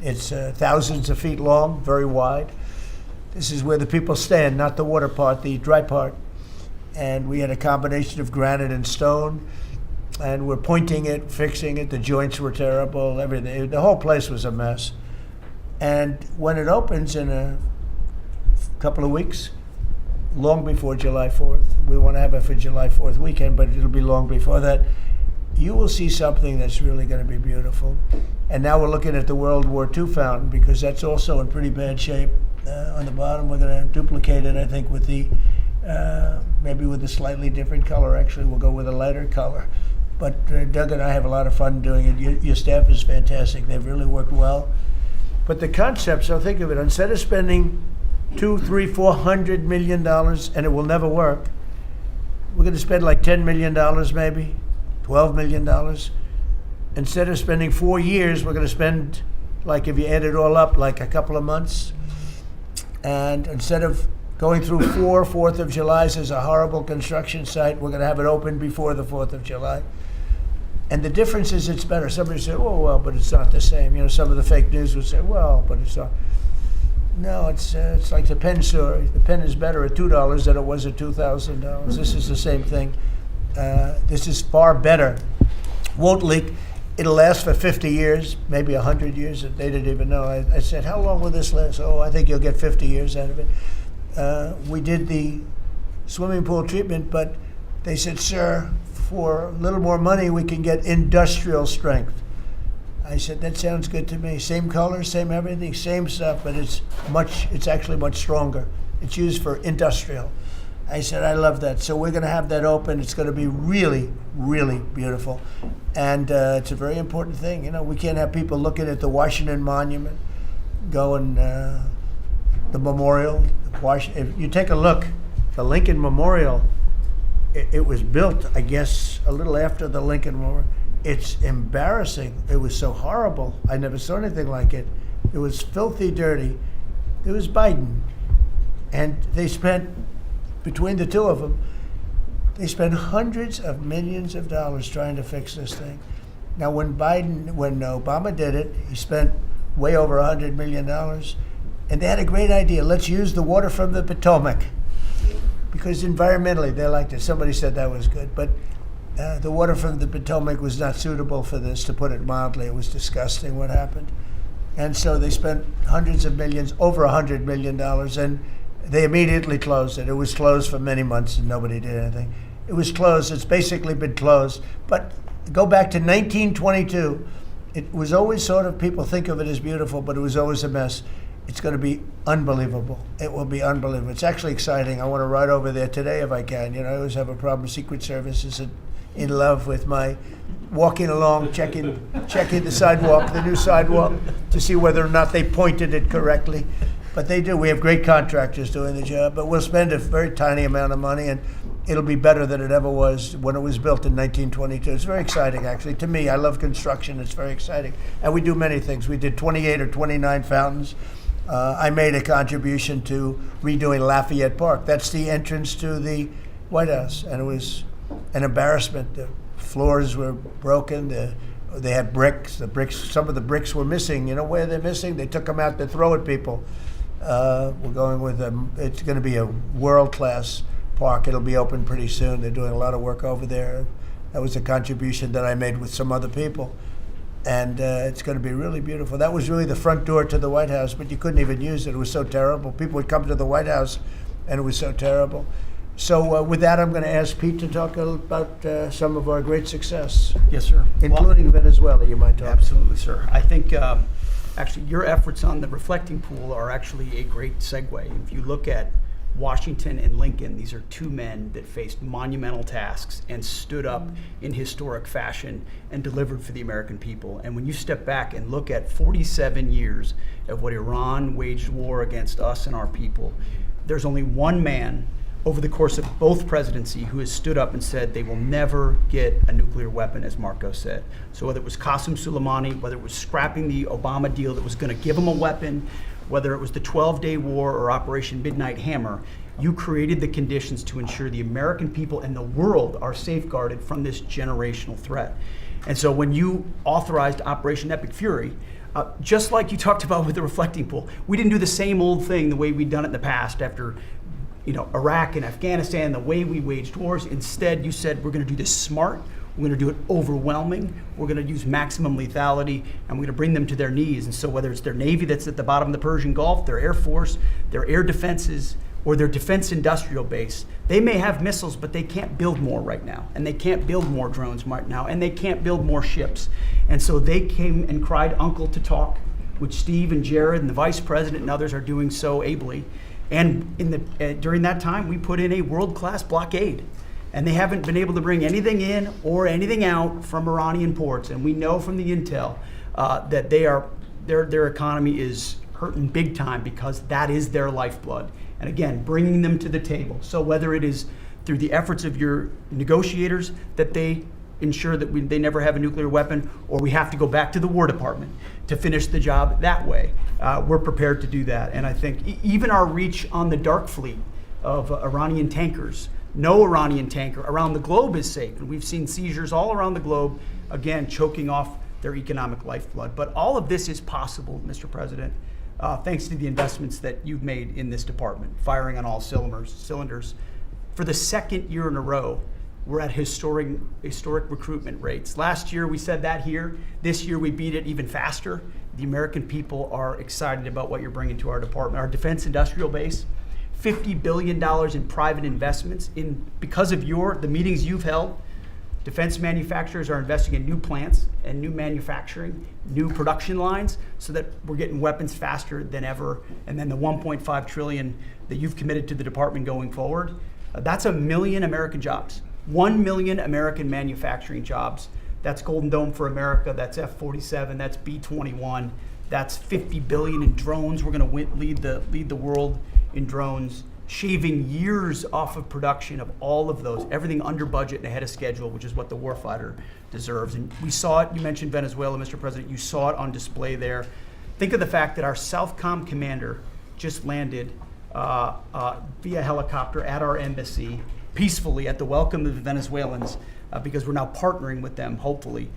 It's thousands of feet long, very wide. This is where the people stand, not the water part, the dry part. And we had a combination of granite and stone, and we're pointing it, fixing it. The joints were terrible, everything. The whole place was a mess. And when it opens in a couple of weeks, long before July 4th, we want to have it for July 4th weekend, but it'll be long before that, you will see something that's really going to be beautiful. And now we're looking at the World War II fountain, because that's also in pretty bad shape. On the bottom, we're going to duplicate it, I think, with the maybe with a slightly different color. Actually, we'll go with a lighter color. But Doug and I have a lot of fun doing it. Your staff is fantastic. They've really worked well. But the concept, so think of it, instead of spending $200, $300, $400 million, and it will never work, we're going to spend like $10 million maybe, $12 million. Instead of spending 4 years, we're going to spend, like if you add it all up, like a couple of months. And instead of going through 4th of Julys as a horrible construction site, we're going to have it open before the 4th of July. And the difference is it's better. Somebody said, oh, well, but it's not the same. Some of the fake news would say, well, but it's not. No, it's like the pen story. The pen is better at $2 than it was at $2,000. This is the same thing. This is far better. Won't leak. It'll last for 50 years, maybe 100 years. They didn't even know. I said, how long will this last? Oh, I think you'll get 50 years out of it. We did the swimming pool treatment, but they said, sir, for a little more money, we can get industrial strength. I said, that sounds good to me. Same color, same everything, same stuff, but it's actually much stronger. It's used for industrial. I said, I love that. So we're going to have that open. It's going to be really, really beautiful. And it's a very important thing. We can't have people looking at the Washington Monument, going the memorial. If you take a look, the Lincoln Memorial, it was built, I guess, a little after the Lincoln War. It's embarrassing. It was so horrible. I never saw anything like it. It was filthy dirty. It was Biden. And they spent, between the two of them, they spent hundreds of millions of dollars trying to fix this thing. Now, when Obama did it, he spent way over $100 million. And they had a great idea. Let's use the water from the Potomac. Because environmentally, they liked it. Somebody said that was good. But the water from the Potomac was not suitable for this, to put it mildly. It was disgusting what happened. And so they spent hundreds of millions, over $100 million, and they immediately closed it. It was closed for many months and nobody did anything. It was closed. It's basically been closed. But go back to 1922. It was always sort of, people think of it as beautiful, but it was always a mess. It's going to be unbelievable. It will be unbelievable. It's actually exciting. I want to ride over there today if I can. I always have a problem with Secret Service is in love with my walking along, checking the sidewalk, the new sidewalk, to see whether or not they pointed it correctly. But they do. We have great contractors doing the job, but we'll spend a very tiny amount of money, and it'll be better than it ever was when it was built in 1922. It's very exciting, actually. To me, I love construction. It's very exciting. And we do many things. We did 28 or 29 fountains. I made a contribution to redoing Lafayette Park. That's the entrance to the White House, and it was an embarrassment. The floors were broken. They had bricks. Some of the bricks were missing. You know where they're missing? They took them out to throw at people. We're going with them. It's going to be a world-class park. It'll be open pretty soon. They're doing a lot of work over there. That was a contribution that I made with some other people. And it's going to be really beautiful. That was really the front door to the White House, but you couldn't even use it. It was so terrible. People would come to the White House, and it was so terrible. So with that, I'm going to ask Pete to talk a little about some of our great success, Yes, sir. including Venezuela. You might talk. Absolutely, sir. I think actually your efforts on the reflecting pool are actually a great segue. If you look at Washington and Lincoln, these are two men that faced monumental tasks and stood up in historic fashion and delivered for the American people. And when you step back and look at 47 years of what Iran waged war against us and our people, there's only one man over the course of both presidency who has stood up and said they will never get a nuclear weapon, as Marco said. So whether it was Qasem Soleimani, whether it was scrapping the Obama deal that was going to give them a weapon, whether it was the 12-day war or Operation Midnight Hammer, you created the conditions to ensure the American people and the world are safeguarded from this generational threat. And so when you authorized Operation Epic Fury, just like you talked about with the reflecting pool, we didn't do the same old thing the way we'd done it in the past after Iraq and Afghanistan, the way we waged wars. Instead, you said we're going to do this smart. We're going to do it overwhelming. We're going to use maximum lethality, and we're going to bring them to their knees. And so whether it's their Navy that's at the bottom of the Persian Gulf, their Air Force, their air defenses, or their defense industrial base, they may have missiles, but they can't build more right now. And they can't build more drones right now. And they can't build more ships. And so they came and cried uncle to talk, which Steve and Jared and the vice president and others are doing so ably. And during that time, we put in a world-class blockade. And they haven't been able to bring anything in or anything out from Iranian ports. And we know from the intel that their economy is hurting big time because that is their lifeblood. And again, bringing them to the table. So whether it is through the efforts of your negotiators that they ensure that they never have a nuclear weapon, or we have to go back to the War Department to finish the job that way, we're prepared to do that. And I think even our reach on the dark fleet of Iranian tankers, no Iranian tanker around the globe is safe. And we've seen seizures all around the globe, again, choking off their economic lifeblood. But all of this is possible, Mr. President, thanks to the investments that you've made in this department, firing on all cylinders. For the second year in a row, we're at historic recruitment rates. Last year, we said that here. This year, we beat it even faster. The American people are excited about what you're bringing to our department. Our defense industrial base, $50 billion in private investments. Because of the meetings you've held, defense manufacturers are investing in new plants and new manufacturing, new production lines, so that we're getting weapons faster than ever. And then the $1.5 trillion that you've committed to the department going forward, that's 1 million American jobs. 1 million American manufacturing jobs. That's Golden Dome for America. That's F-47. That's B-21. That's 50 billion in drones. We're going to lead the world in drones, shaving years off of production of all of those, everything under budget and ahead of schedule, which is what the warfighter deserves. And we saw it. You mentioned Venezuela, Mr. President. You saw it on display there. Think of the fact that our Southcom commander just landed via helicopter at our embassy peacefully at the welcome of the Venezuelans, because we're now partnering with them, hopefully,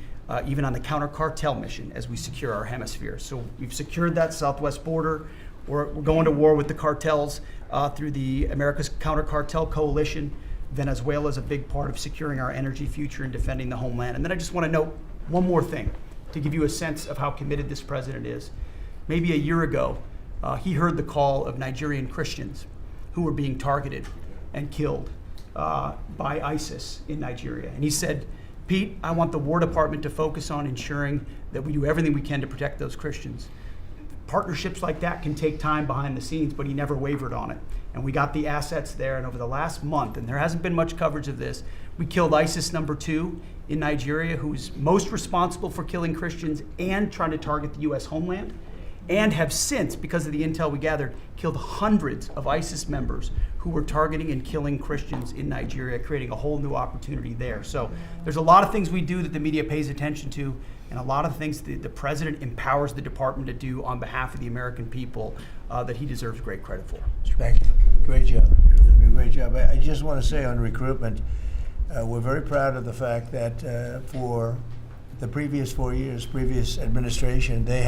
even on the counter-cartel mission as we secure our hemisphere. So we've secured that southwest border. We're going to war with the cartels through the America's Counter-Cartel Coalition. Venezuela is a big part of securing our energy future and defending the homeland. And then I just want to note one more thing to give you a sense of how committed this president is. Maybe a year ago, he heard the call of Nigerian Christians who were being targeted and killed by ISIS in Nigeria. And he said, Pete, I want the War Department to focus on ensuring that we do everything we can to protect those Christians. Partnerships like that can take time behind the scenes, but he never wavered on it. And we got the assets there, and over the last month, and there hasn't been much coverage of this, we killed ISIS #2 in Nigeria, who's most responsible for killing Christians and trying to target the U.S. homeland, and have since, because of the intel we gathered, killed hundreds of ISIS members who were targeting and killing Christians in Nigeria, creating a whole new opportunity there. So there's a lot of things we do that the media pays attention to, and a lot of things the president empowers the department to do on behalf of the American people that he deserves great credit for. Thank you. Great job. You're doing a great job. I just want to say on recruitment, we're very proud of the fact that for the previous 4 years, previous administration, they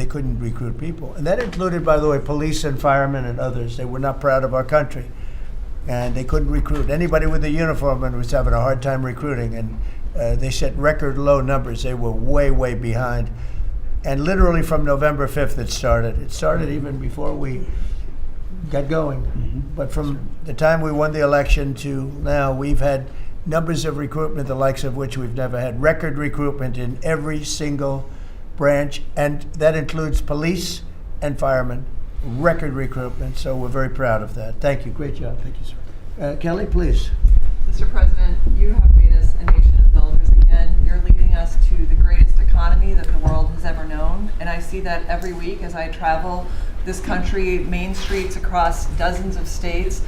couldn't recruit people. And that included, by the way, police and firemen and others. They were not proud of our country. And they couldn't recruit. Anybody with a uniform was having a hard time recruiting. And they set record low numbers. They were way, way behind. And literally from November 5th it started. It started even before we got going. But from the time we won the election to now, we've had numbers of recruitment, the likes of which we've never had. Record recruitment in every single branch, and that includes police and firemen. Record recruitment, so we're very proud of that. Thank you. Great job. Thank you, sir. Kelly, please. Mr. President, you have made us a nation of builders again. You're leading us to the greatest economy that the world has ever known, and I see that every week as I travel this country, main streets across dozens of states,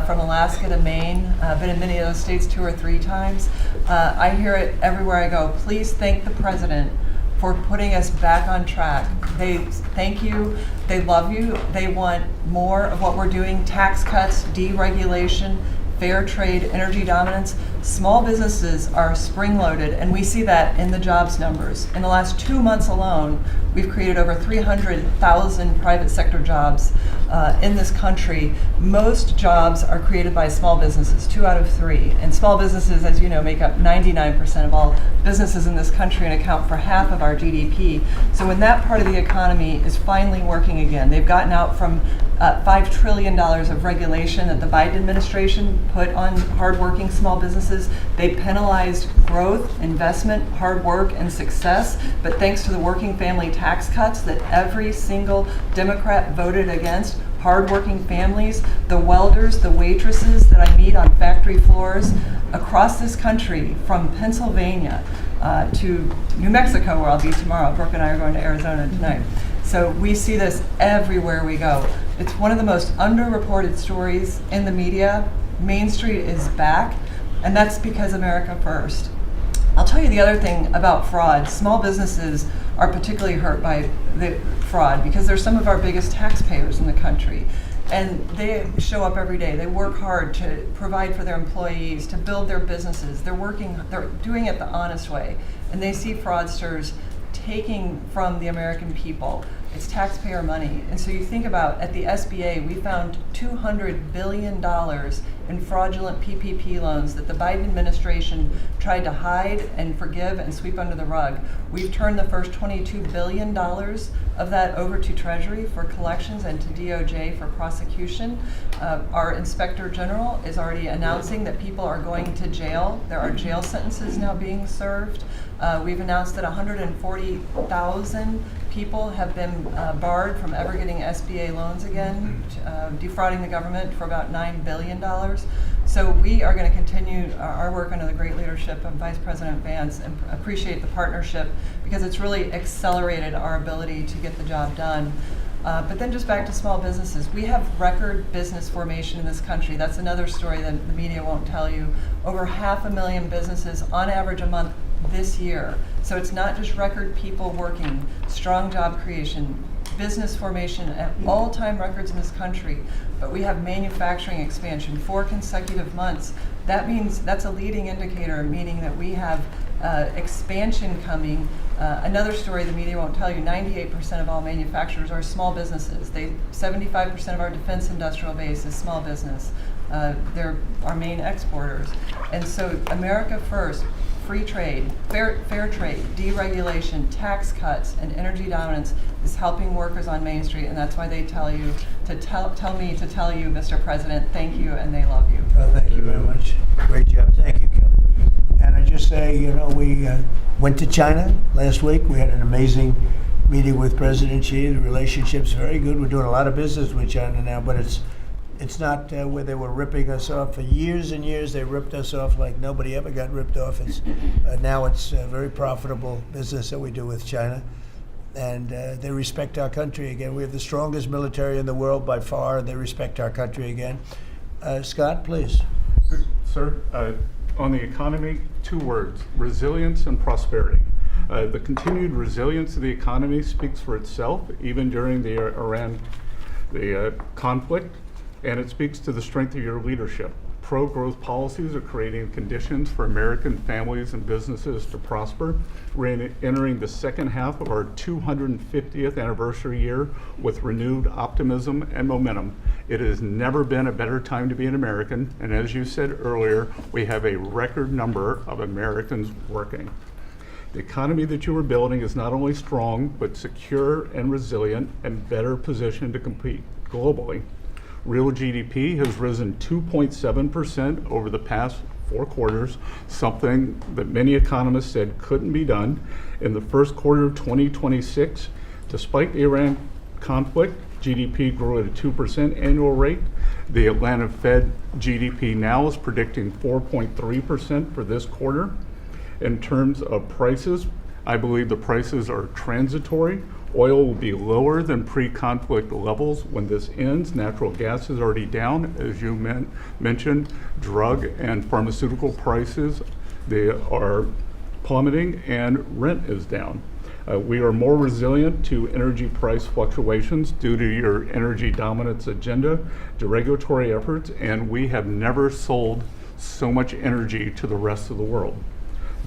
from Alaska to Maine. I've been in many of those states 2 or 3 times. I hear it everywhere I go. Please thank the President for putting us back on track. They thank you, they love you, they want more of what we're doing: tax cuts, deregulation, fair trade, energy dominance. Small businesses are spring-loaded, and we see that in the jobs numbers. In the last 2 months alone, we've created over 300,000 private sector jobs in this country. Most jobs are created by small businesses, 2 out of 3. And small businesses, as you know, make up 99% of all businesses in this country and account for half of our GDP. So when that part of the economy is finally working again, they've gotten out from $5 trillion of regulation that the Biden administration put on hardworking small businesses. They penalized growth, investment, hard work, and success. But thanks to the working family tax cuts that every single Democrat voted against, hardworking families, the welders, the waitresses that I meet on factory floors across this country, from Pennsylvania to New Mexico, where I'll be tomorrow. Brooke and I are going to Arizona tonight. So we see this everywhere we go. It's one of the most underreported stories in the media. Main Street is back, and that's because America first. I'll tell you the other thing about fraud. Small businesses are particularly hurt by the fraud because they're some of our biggest taxpayers in the country. And they show up every day. They work hard to provide for their employees, to build their businesses. They're doing it the honest way. And they see fraudsters taking from the American people. It's taxpayer money. And so you think about, at the SBA, we found $200 billion in fraudulent PPP loans that the Biden administration tried to hide and forgive and sweep under the rug. We've turned the first $22 billion of that over to Treasury for collections and to DOJ for prosecution. Our Inspector General is already announcing that people are going to jail. There are jail sentences now being served. We've announced that 140,000 people have been barred from ever getting SBA loans again, defrauding the government for about $9 billion. So we are going to continue our work under the great leadership of Vice President Vance, and appreciate the partnership because it's really accelerated our ability to get the job done. But then just back to small businesses. We have record business formation in this country. That's another story that the media won't tell you. Over 500,000 businesses on average a month this year. So it's not just record people working, strong job creation, business formation at all-time records in this country, but we have manufacturing expansion 4 consecutive months. That means that's a leading indicator, meaning that we have expansion coming. Another story the media won't tell you, 98% of all manufacturers are small businesses. 75% of our defense industrial base is small business. They're our main exporters. And so America first, free trade, fair trade, deregulation, tax cuts, and energy dominance is helping workers on Main Street, and that's why they tell you to tell me to tell you, Mr. President, thank you, and they love you. Well, thank you very much. Great job. Thank you, Kelly. And I just say, we went to China last week. We had an amazing meeting with President Xi. The relationship's very good. We're doing a lot of business with China now, but it's not where they were ripping us off. For years and years, they ripped us off like nobody ever got ripped off. Now it's a very profitable business that we do with China. And they respect our country again. We have the strongest military in the world by far, and they respect our country again. Scott, please. Sir, on the economy, 2 words: resilience and prosperity. The continued resilience of the economy speaks for itself, even during the Iran conflict, and it speaks to the strength of your leadership. Pro-growth policies are creating conditions for American families and businesses to prosper. We're entering the second half of our 250th anniversary year with renewed optimism and momentum. It has never been a better time to be an American, and as you said earlier, we have a record number of Americans working. The economy that you are building is not only strong, but secure and resilient and better positioned to compete globally. Real GDP has risen 2.7% over the past 4 quarters, something that many economists said couldn't be done. In the first quarter of 2026, despite the Iran conflict, GDP grew at a 2% annual rate. The Atlanta Fed GDP now is predicting 4.3% for this quarter. In terms of prices, I believe the prices are transitory. Oil will be lower than pre-conflict levels when this ends. Natural gas is already down, as you mentioned. Drug and pharmaceutical prices, they are plummeting, and rent is down. We are more resilient to energy price fluctuations due to your energy dominance agenda, to regulatory efforts, and we have never sold so much energy to the rest of the world.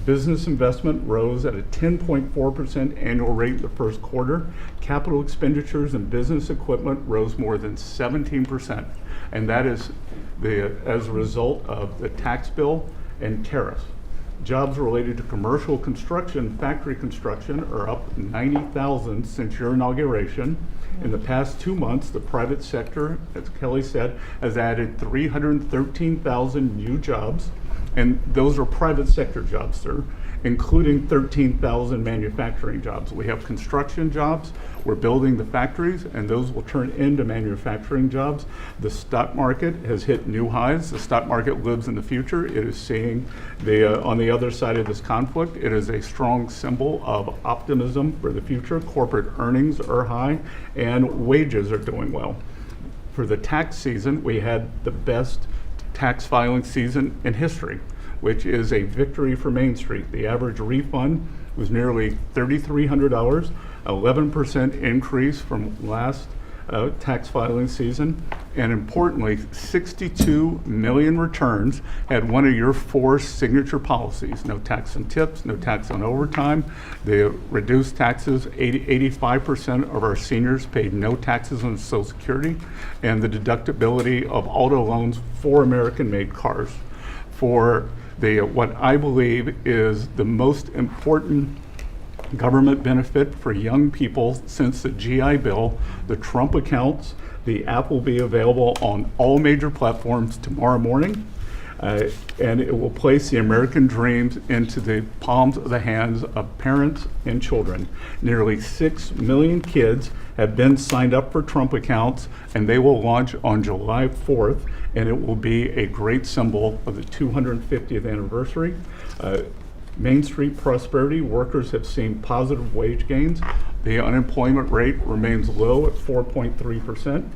Business investment rose at a 10.4% annual rate in the first quarter. Capital expenditures and business equipment rose more than 17%, and that is as a result of the tax bill and tariffs. Jobs related to commercial construction, factory construction, are up 90,000 since your inauguration. In the past 2 months, the private sector, as Kelly said, has added 313,000 new jobs. And those are private sector jobs, sir, including 13,000 manufacturing jobs. We have construction jobs, we're building the factories, and those will turn into manufacturing jobs. The stock market has hit new highs. The stock market lives in the future. It is seeing on the other side of this conflict, it is a strong symbol of optimism for the future. Corporate earnings are high, and wages are doing well. For the tax season, we had the best tax filing season in history, which is a victory for Main Street. The average refund was nearly $3,300, 11% increase from last tax filing season. And importantly, 62 million returns had one of your 4 signature policies: no tax on tips, no tax on overtime. They reduced taxes. 85% of our seniors paid no taxes on Social Security, and the deductibility of auto loans for American-made cars. For what I believe is the most important government benefit for young people since the GI Bill, the Trump accounts. The app will be available on all major platforms tomorrow morning, and it will place the American dreams into the palms of the hands of parents and children. Nearly 6 million kids have been signed up for Trump accounts, and they will launch on July 4th, and it will be a great symbol of the 250th anniversary. Main Street prosperity, workers have seen positive wage gains. The unemployment rate remains low at 4.3%,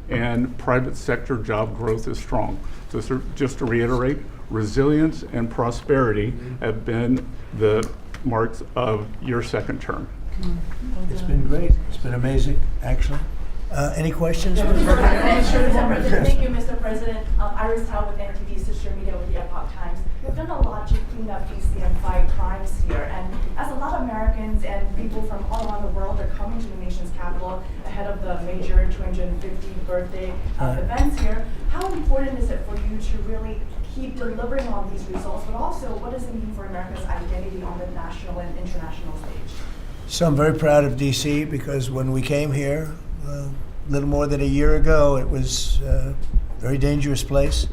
and private sector job growth is strong. So just to reiterate, resilience and prosperity have been the marks of your second term. It's been great. It's been amazing, actually. Any questions? Thank you, Mr. President. Iris Tao with NTV Sister Media with the Epoch Times. We've done a lot to clean up DC and fight crimes here. And as a lot of Americans and people from all around the world are coming to the nation's capital ahead of the major 250th birthday events here, how important is it for you to really keep delivering on these results, but also what does it mean for America's identity on the national and international stage? So I'm very proud of DC because when we came here, a little more than a year ago, it was a very dangerous place,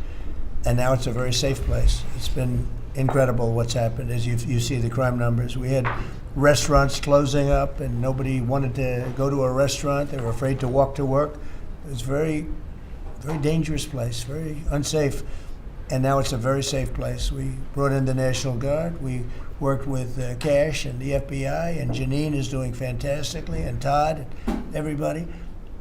and now it's a very safe place. It's been incredible what's happened as you see the crime numbers. We had restaurants closing up, and nobody wanted to go to a restaurant. They were afraid to walk to work. It was a very, very dangerous place, very unsafe, and now it's a very safe place. We brought in the National Guard. We worked with Cash and the FBI, and Janine is doing fantastically, and Todd, and everybody.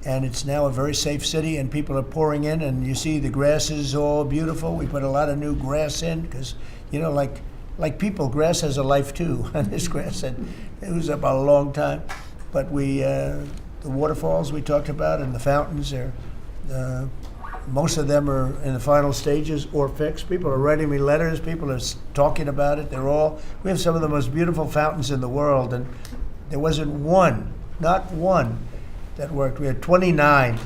And it's now a very safe city, and people are pouring in, and you see the grass is all beautiful. We put a lot of new grass in because, you know, like people, grass has a life too. And this grass, it was up a long time. But the waterfalls we talked about and the fountains, most of them are in the final stages or fixed. People are writing me letters. People are talking about it. We have some of the most beautiful fountains in the world, and there wasn't one, not one, that worked. We had 29.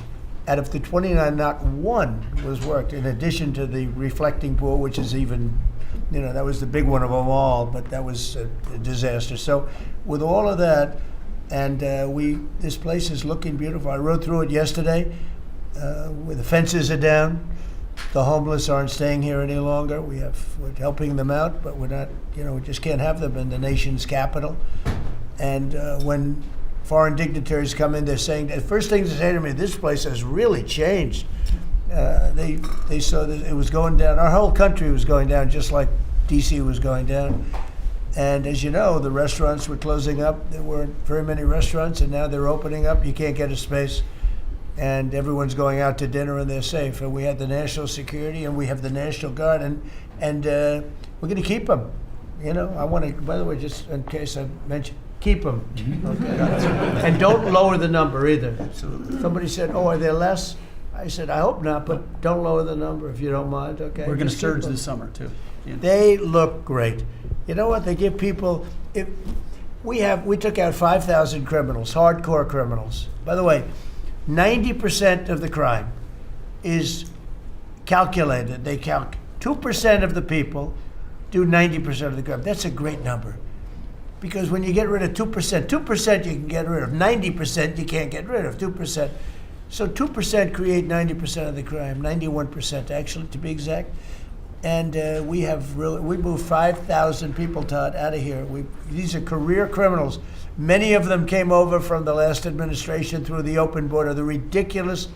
Out of the 29, not one was worked, in addition to the reflecting pool, which is even, that was the big one of them all, but that was a disaster. So with all of that, and this place is looking beautiful. I rode through it yesterday. where the fences are down. The homeless aren't staying here any longer. We're helping them out, but we're not, we just can't have them in the nation's capital. And when foreign dignitaries come in, they're saying, the first thing they say to me, this place has really changed. They saw that it was going down. Our whole country was going down, just like D.C. was going down. And as you know, the restaurants were closing up. There weren't very many restaurants, and now they're opening up. You can't get a space. And everyone's going out to dinner, and they're safe. And we had the national security, and we have the National Guard, and we're going to keep them. I want to, by the way, just in case I mentioned, keep them. Okay. And don't lower the number either. Somebody said, oh, are there less? I said, I hope not, but don't lower the number if you don't mind, okay? We're going to Just keep surge them. this summer, too. Yeah. They look great. You know what? They give people. We took out 5,000 criminals, hardcore criminals. By the way, 90% of the crime is calculated. 2% of the people do 90% of the crime. That's a great number, because when you get rid of 2% you can get rid of. 90% you can't get rid of. 2%. So 2% create 90% of the crime. 91% actually, to be exact. And we moved 5,000 people, Todd, out of here. These are career criminals. Many of them came over from the last administration through the open border, the ridiculous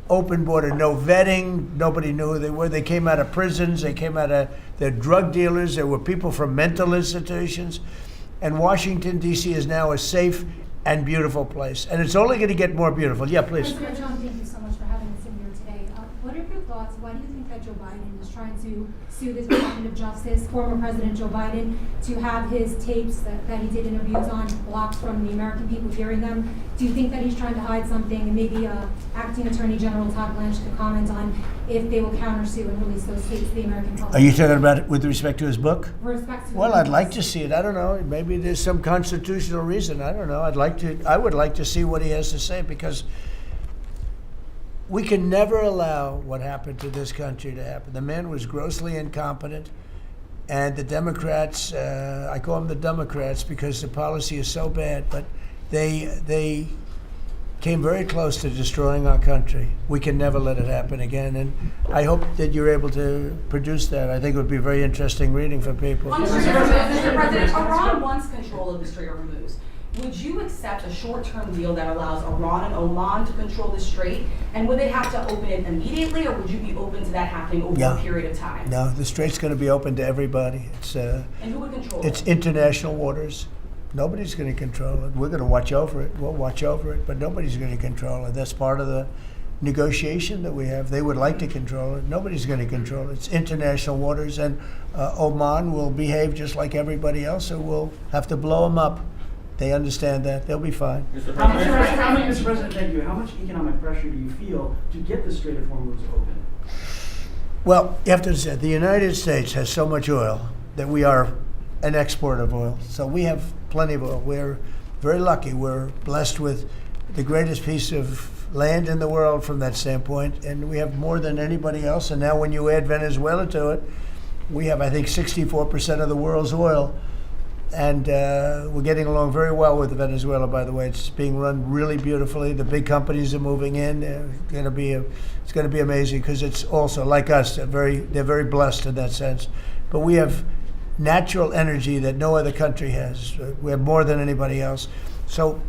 open border, no vetting, nobody knew who they were. They came out of prisons, they're drug dealers, there were people from mental institutions. And Washington, D.C. is now a safe and beautiful place. And it's only going to get more beautiful. Yeah, please. President Trump, thank you so much for having us in here today. What are your thoughts? Why do you think that Joe Biden is trying to sue this Department of Justice, former President Joe Biden, to have his tapes that he did interviews on blocked from the American people hearing them? Do you think that he's trying to hide something? And maybe Acting Attorney General Todd Blanche could comment on if they will countersue and release those tapes to the American public. Are you talking about it with respect to his book? With respect to Well, I'd like to see it. I don't know. Maybe there's some constitutional reason. I don't know. I would like to see what he has to say, because we can never allow what happened to this country to happen. The man was grossly incompetent, and the Democrats, I call them the Democrats because the policy is so bad, but they came very close to destroying our country. We can never let it happen again, and I hope that you're able to produce that. I think it would be very interesting reading for people. Mr. President, Iran wants control of the Strait of Hormuz. Would you accept a short-term deal that allows Iran and Oman to control the strait? And would they have to open it immediately, or would you be open to that happening over a period of time? No, the strait's going to be open to everybody. And who would control It's it? international waters. Nobody's going to control it. We're going to watch over it. We'll watch over it, but nobody's going to control it. That's part of the negotiation that we have. They would like to control it. Nobody's going to control it. It's international waters, and Oman will behave just like everybody else, so we'll have to blow them up. They understand that. They'll be fine. Mr. President, thank you. How much economic pressure do you feel to get the Strait of Hormuz open? Well, you have to say, the United States has so much oil that we are an exporter of oil. So we have plenty of oil. We're very lucky. We're blessed with the greatest piece of land in the world from that standpoint, and we have more than anybody else. And now when you add Venezuela to it, we have, I think, 64% of the world's oil. And we're getting along very well with Venezuela, by the way. It's being run really beautifully. The big companies are moving in. It's going to be amazing, because it's also, like us, they're very blessed in that sense. But we have natural energy that no other country has. We have more than anybody else. So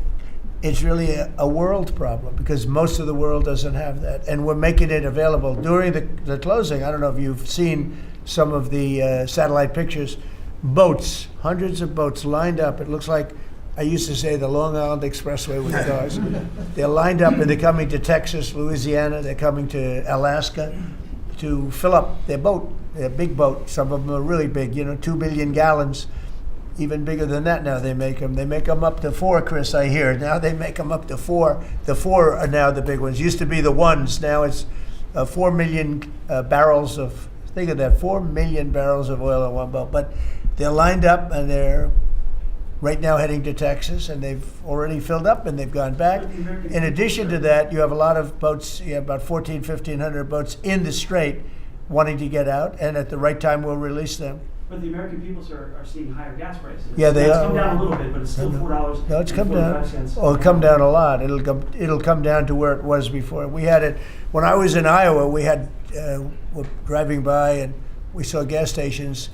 it's really a world problem, because most of the world doesn't have that. And we're making it available. During the closing, I don't know if you've seen some of the satellite pictures, boats, hundreds of boats lined up. It looks like, I used to say, the Long Island Expressway with cars. They're lined up, and they're coming to Texas, Louisiana, they're coming to Alaska to fill up their boat, their big boat. Some of them are really big, 2 billion gallons, even bigger than that now they make them. They make them up to 4, Chris, I hear. Now they make them up to 4. The 4 are now the big ones. Used to be the 1s. Now it's 4 million barrels of, think of that, 4 million barrels of oil in one boat. But they're lined up, and they're right now heading to Texas, and they've already filled up, and they've gone back. In addition to that, you have a lot of boats. You have about 1,500 boats in the strait wanting to get out, and at the right time we'll release them. But the American people, sir, are seeing higher gas prices. Yeah, they It's are. come down a little bit, but it's still $4. No, it's come down. 45 cents. Oh, it'll come down a lot. It'll come down to where it was before. We had it when I was in Iowa. We had we're driving by and we saw gas stations,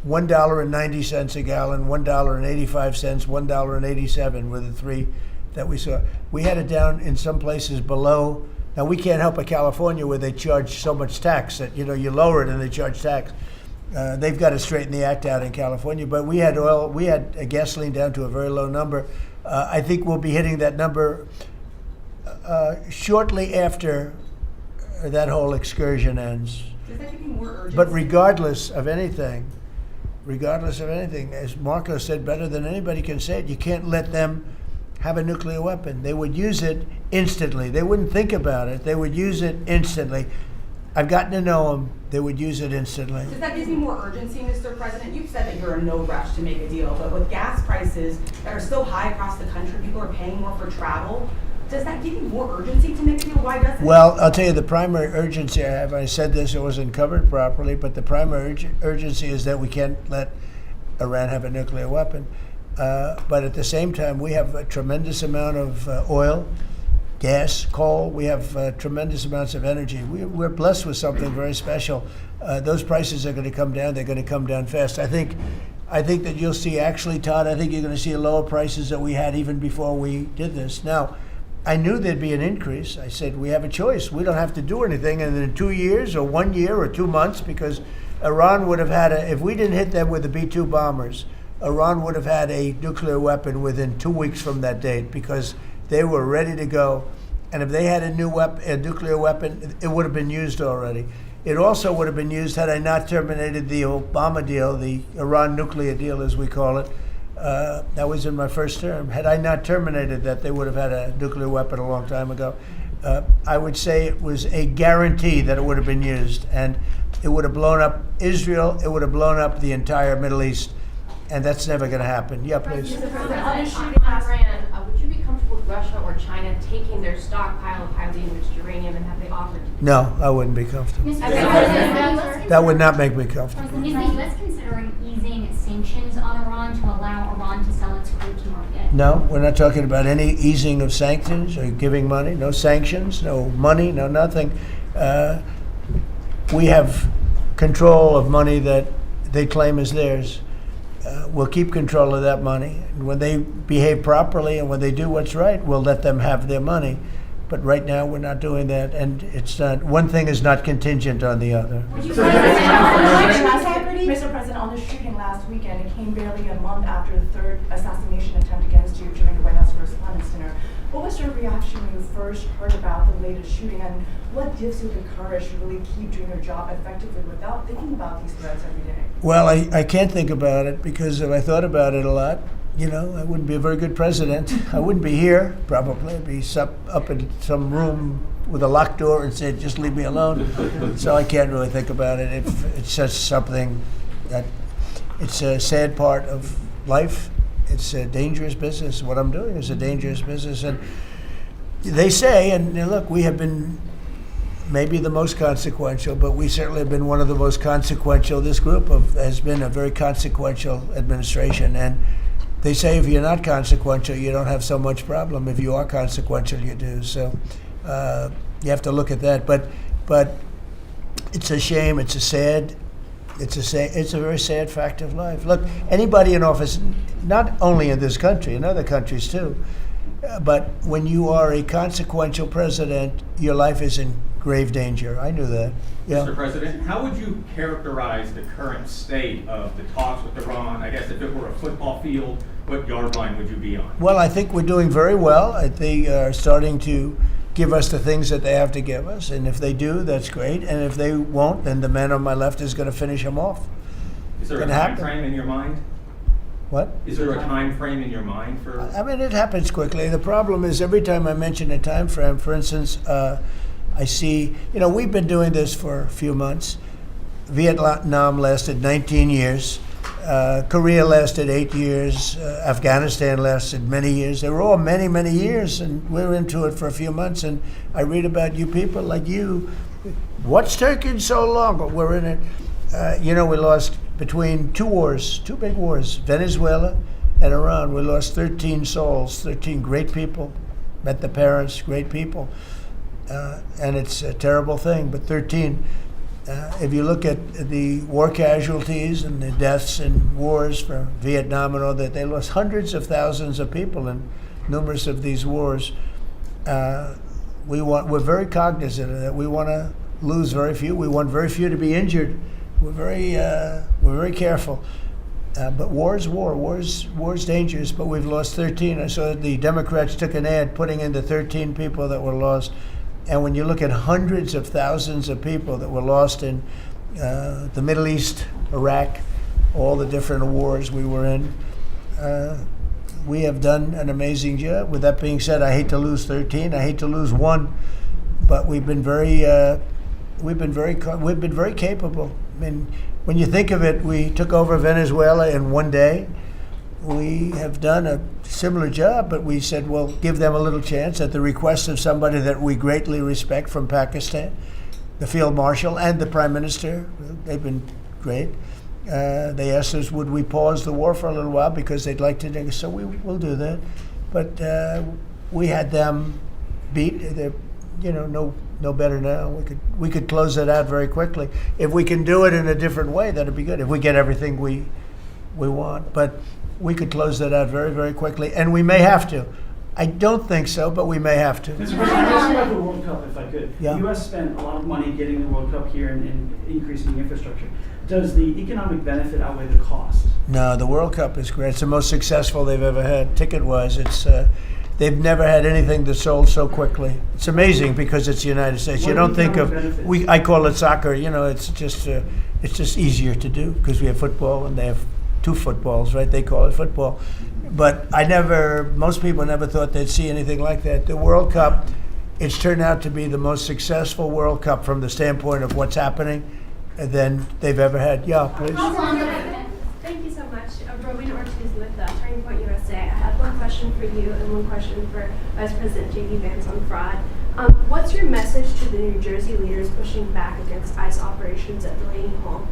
$1.90 a gallon, $1.85, $1.87 were the three that we saw. We had it down in some places below. Now we can't help but California where they charge so much tax that you lower it and they charge tax. They've got to straighten the act out in California, but we had gasoline down to a very low number. I think we'll be hitting that number shortly after that whole excursion ends. Does that give you more urgency? But regardless of anything, as Marco said better than anybody can say it, you can't let them have a nuclear weapon. They would use it instantly. They wouldn't think about it. They would use it instantly. I've gotten to know them. They would use it instantly. Does that give you more urgency, Mr. President? You've said that you're in no rush to make a deal, but with gas prices that are so high across the country, people are paying more for travel. Does that give you more urgency to make a deal? Why doesn't it? Well, I'll tell you the primary urgency I have. I said this, it wasn't covered properly, but the primary urgency is that we can't let Iran have a nuclear weapon. But at the same time, we have a tremendous amount of oil, gas, coal. We have tremendous amounts of energy. We're blessed with something very special. Those prices are going to come down. They're going to come down fast. I think that you'll see, actually, Todd, I think you're going to see lower prices that we had even before we did this. Now, I knew there'd be an increase. I said, we have a choice. We don't have to do anything. And in 2 years or 1 year or 2 months, because Iran would have had if we didn't hit them with the B-2 bombers, Iran would have had a nuclear weapon within 2 weeks from that date because they were ready to go. And if they had a nuclear weapon, it would have been used already. It also would have been used had I not terminated the Obama deal, the Iran nuclear deal, as we call it. That was in my first term. Had I not terminated that, they would have had a nuclear weapon a long time ago. I would say it was a guarantee that it would have been used. And it would have blown up Israel. It would have blown up the entire Middle East. And that's never going to happen. Yeah, please. On Iran, would you be comfortable with Russia or China taking their stockpile of highly enriched uranium and have they offered to? No, I wouldn't be comfortable. That That would not make me comfortable. Is the U.S. considering easing sanctions on Iran to allow Iran to sell its crude to market? No, we're not talking about any easing of sanctions or giving money. No sanctions, no money, no nothing. We have control of money that they claim is theirs. We'll keep control of that money. And when they behave properly and when they do what's right, we'll let them have their money. But right now, we're not doing that, and it's not. One thing is not contingent on the other. Mr. President, on the shooting last weekend, it came barely a month after the third assassination attempt against you during the White House Correspondents' Dinner. What was your reaction when you first heard about the latest shooting, and what gives you the courage to really keep doing your job effectively without thinking about these threats every day? Well, I can't think about it because if I thought about it a lot, I wouldn't be a very good president. I wouldn't be here, probably. I'd be up in some room with a locked door and say, just leave me alone. So I can't really think about it. It's just something that it's a sad part of life. It's a dangerous business. What I'm doing is a dangerous business. And they say, and look, we have been maybe the most consequential, but we certainly have been one of the most consequential. This group has been a very consequential administration. And they say if you're not consequential, you don't have so much problem. If you are consequential, you do. So you have to look at that. But it's a shame. It's a very sad fact of life. Look, anybody in office, not only in this country, in other countries too, but when you are a consequential president, your life is in grave danger. I knew that. Yeah. Mr. President, how would you characterize the current state of the talks with Iran? I guess if it were a football field, what yard line would you be on? Well, I think we're doing very well. They are starting to give us the things that they have to give us. And if they do, that's great. And if they won't, then the man on my left is going to finish them off. Is there a time frame in your mind? What? Is there a time frame in your mind for? I mean, it happens quickly. The problem is every time I mention a time frame, for instance, I see, we've been doing this for a few months. Vietnam lasted 19 years. Korea lasted 8 years. Afghanistan lasted many years. They were all many, many years, and we're into it for a few months. And I read about you people like you. What's taking so long? But we're in it. We lost between two wars, two big wars, Venezuela and Iran, we lost 13 souls, 13 great people. Met the parents, great people. And it's a terrible thing, but 13. If you look at the war casualties and the deaths in wars for Vietnam and all that, they lost hundreds of thousands of people in numerous of these wars. We're very cognizant of that. We want to lose very few. We want very few to be injured. We're very careful. But war is war. War's dangerous. But we've lost 13. I saw the Democrats took an ad putting in the 13 people that were lost. And when you look at hundreds of thousands of people that were lost in the Middle East, Iraq, all the different wars we were in, we have done an amazing job. With that being said, I hate to lose 13. I hate to lose one, but we've been very capable. I mean, when you think of it, we took over Venezuela in one day. We have done a similar job, but we said we'll give them a little chance at the request of somebody that we greatly respect from Pakistan, the Field Marshal and the Prime Minister. They've been great. They asked us, would we pause the war for a little while because they'd like to, so we will do that. But we had them beat. They're, no better now. We could close it out very quickly. If we can do it in a different way, that'd be good. If we get everything we want, but we could close that out very, very quickly, and we may have to. I don't think so, but we may have to. Mr. President, ask you about the World Cup, if I could. Yeah. The U.S. spent a lot of money getting the World Cup here and increasing the infrastructure. Does the economic benefit outweigh the cost? No, the World Cup is great. It's the most successful they've ever had, ticket-wise. It's they've never had anything that sold so quickly. It's amazing because it's the United States. You don't think of I call it soccer. It's just easier to do because we have football and they have two footballs, right? They call it football. But most people never thought they'd see anything like that. The World Cup, it's turned out to be the most successful World Cup from the standpoint of what's happening than they've ever had. Yeah, please. Thank you so much. Robin Ortiz with Turning Point USA. I have one question for you and one question for Vice President J.D. Vance on fraud. What's your message to the New Jersey leaders pushing back against ICE operations at Delaney Hall?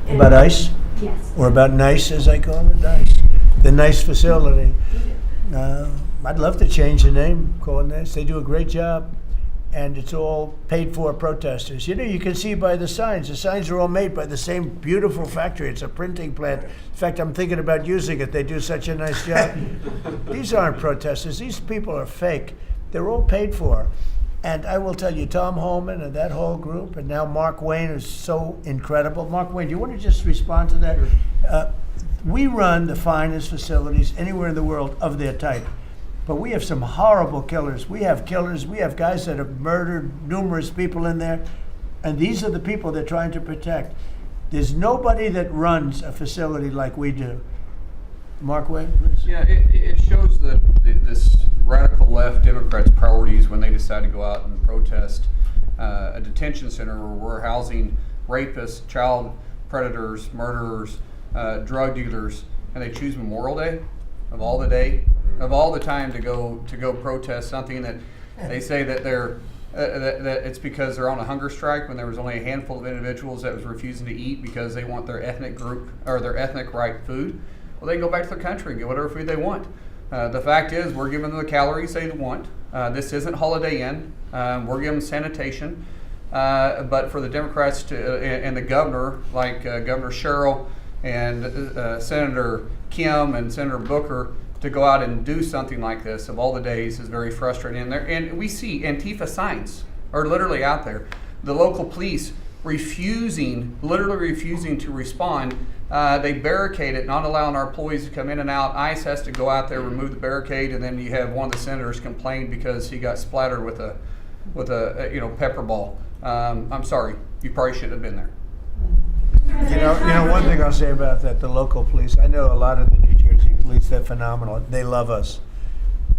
About ICE? Yes. Or about NICE, as I call it, NICE. The NICE facility. I'd love to change the name, call it NICE. They do a great job, and it's all paid for protesters. You can see by the signs. The signs are all made by the same beautiful factory. It's a printing plant. In fact, I'm thinking about using it. They do such a nice job. These aren't protesters. These people are fake. They're all paid for. And I will tell you, Tom Holman and that whole group, and now Mark Wayne is so incredible. Mark Wayne, do you want to just respond to that? Sure. We run the finest facilities anywhere in the world of their type. But we have some horrible killers. We have guys that have murdered numerous people in there. And these are the people they're trying to protect. There's nobody that runs a facility like we do. Mark Wayne, please. Yeah, it shows that this radical left Democrats' priorities when they decide to go out and protest a detention center where we're housing rapists, child predators, murderers, drug dealers, and they choose Memorial Day of all the time to go protest something that they say that that it's because they're on a hunger strike when there was only a handful of individuals that was refusing to eat because they want their ethnic group or their ethnic right food. Well, they can go back to their country and get whatever food they want. The fact is, we're giving them the calories they want. This isn't Holiday Inn. We're giving them sanitation. But for the Democrats and the governor, like Governor Sherrill and Senator Kim and Senator Booker, to go out and do something like this of all the days is very frustrating. And we see Antifa signs are literally out there. The local police literally refusing to respond. They barricade it, not allowing our employees to come in and out. ICE has to go out there, remove the barricade, and then you have one of the senators complain because he got splattered with a pepper ball. I'm sorry, you probably shouldn't have been there. One thing I'll say about that, the local police, I know a lot of the New Jersey police, they're phenomenal. They love us,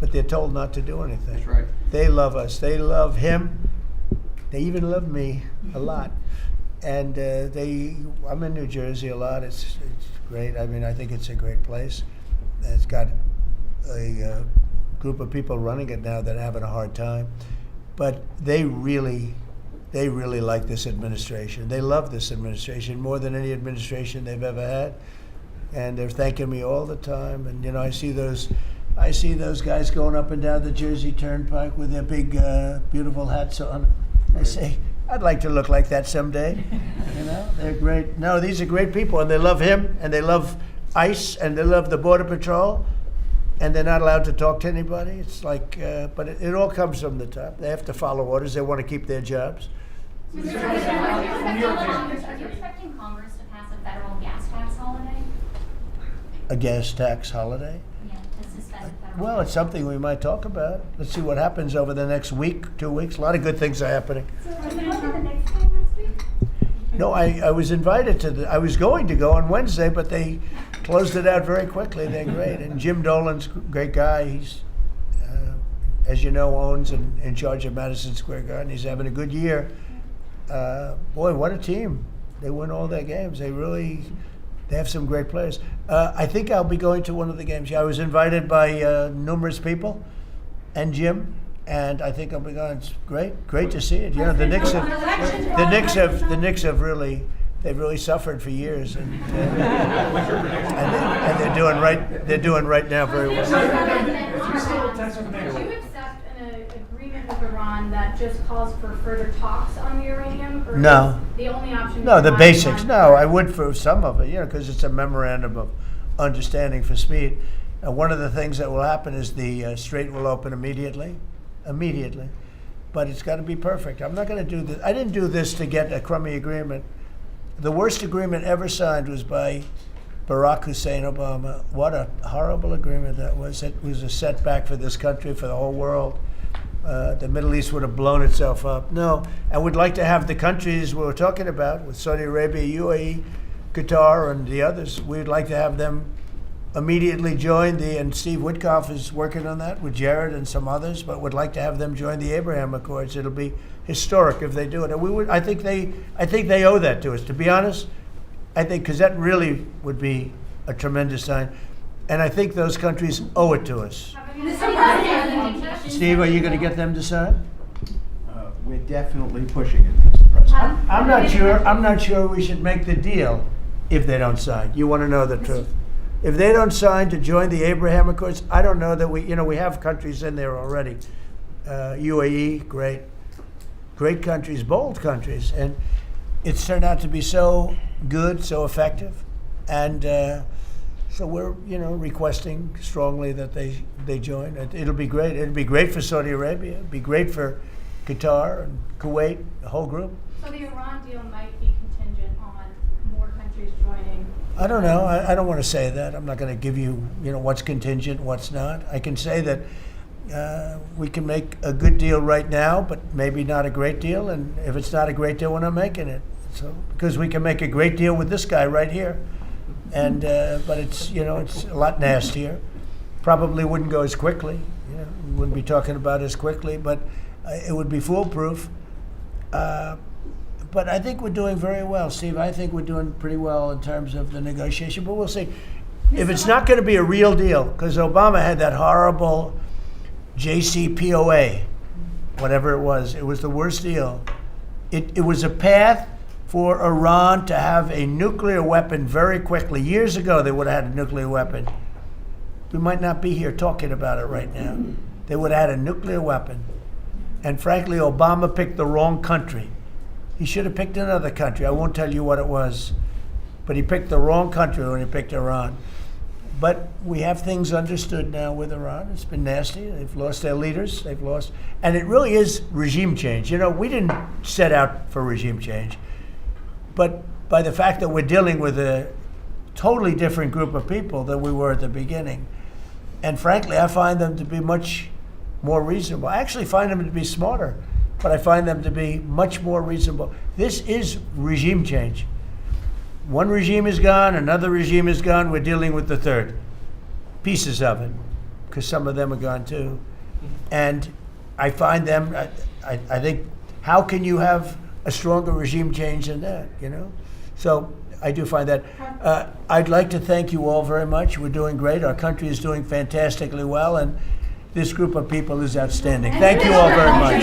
but they're told not to do anything. That's right. They love us. They love him. They even love me a lot. And I'm in New Jersey a lot. It's great. I mean, I think it's a great place. It's got a group of people running it now that are having a hard time. But they really they really like this administration. They love this administration more than any administration they've ever had. And they're thanking me all the time. And, you know, I see those guys going up and down the Jersey Turnpike with their big, beautiful hats on. I say, I'd like to look like that someday. You know, they're great. No, these are great people, and they love him, and they love ICE, and they love the Border Patrol, and they're not allowed to talk to anybody. It's like, but it all comes from the top. They have to follow orders. They want to keep their jobs. Mr. President, are you expecting Congress to pass a federal gas tax holiday? A gas tax holiday? Yeah, to suspend federal. Well, it's something we might talk about. Let's see what happens over the next week, 2 weeks. A lot of good things are happening. So President Trump the next time next week? No, I was invited to I was going to go on Wednesday, but they closed it out very quickly. They're great. And Jim Dolan's a great guy. He's, as you know, owns and in charge of Madison Square Garden. He's having a good year. Boy, what a team. They win all their games. They have some great players. I think I'll be going to one of the games. Yeah, I was invited by numerous people and Jim, and I think I'll be going. It's great to see it. You know, the Knicks have really, they've really suffered for years, and they're doing right. They're doing right now very well. Would you accept an agreement with Iran that just calls for further talks on the uranium? Or No. is the only option? No, the to basics. Iran? No, I would for some of it, you know, because it's a memorandum of understanding for speed. One of the things that will happen is the Strait will open immediately, but it's got to be perfect. I'm not going to do this. I didn't do this to get a crummy agreement. The worst agreement ever signed was by Barack Hussein Obama. What a horrible agreement that was. It was a setback for this country, for the whole world. The Middle East would have blown itself up. No, I would like to have the countries we were talking about, with Saudi Arabia, UAE, Qatar, and the others, we'd like to have them immediately join and Steve Witkoff is working on that with Jared and some others, but would like to have them join the Abraham Accords. It'll be historic if they do it. And I think they owe that to us, to be honest. I think, because that really would be a tremendous sign. And I think those countries owe it to us. Steve, are you going to get them to sign? We're definitely pushing it, Mr. President. I'm not sure we should make the deal if they don't sign. You want to know the truth. If they don't sign to join the Abraham Accords, I don't know that we have countries in there already. UAE, great countries, bold countries, and it's turned out to be so good, so effective, and so we're requesting strongly that they join. It'll be great. It'll be great for Saudi Arabia. It'll be great for Qatar and Kuwait, the whole group. So the Iran deal might be contingent on more countries joining. I don't know. I don't want to say that. I'm not going to give you, what's contingent, what's not. I can say that we can make a good deal right now, but maybe not a great deal. And if it's not a great deal, we're not making it. So because we can make a great deal with this guy right here, and but it's it's a lot nastier. Probably wouldn't go as quickly. We wouldn't be talking about as quickly, but it would be foolproof. But I think we're doing very well, Steve. I think we're doing pretty well in terms of the negotiation, but we'll see. If it's not going to be a real deal, because Obama had that horrible JCPOA, whatever it was the worst deal. It was a path for Iran to have a nuclear weapon very quickly. Years ago, they would have had a nuclear weapon. We might not be here talking about it right now. They would have had a nuclear weapon. And frankly, Obama picked the wrong country. He should have picked another country. I won't tell you what it was. But he picked the wrong country when he picked Iran. But we have things understood now with Iran. It's been nasty. They've lost their leaders. They've lost. And it really is regime change. We didn't set out for regime change. But by the fact that we're dealing with a totally different group of people than we were at the beginning. And frankly, I find them to be much more reasonable. I actually find them to be smarter, but I find them to be much more reasonable. This is regime change. One regime is gone, another regime is gone, we're dealing with the third. Pieces of it, because some of them are gone too. And I find them, I think, how can you have a stronger regime change than that, So I do find that. I'd like to thank you all very much. We're doing great. Our country is doing fantastically well, and this group of people is outstanding. Thank you all very much.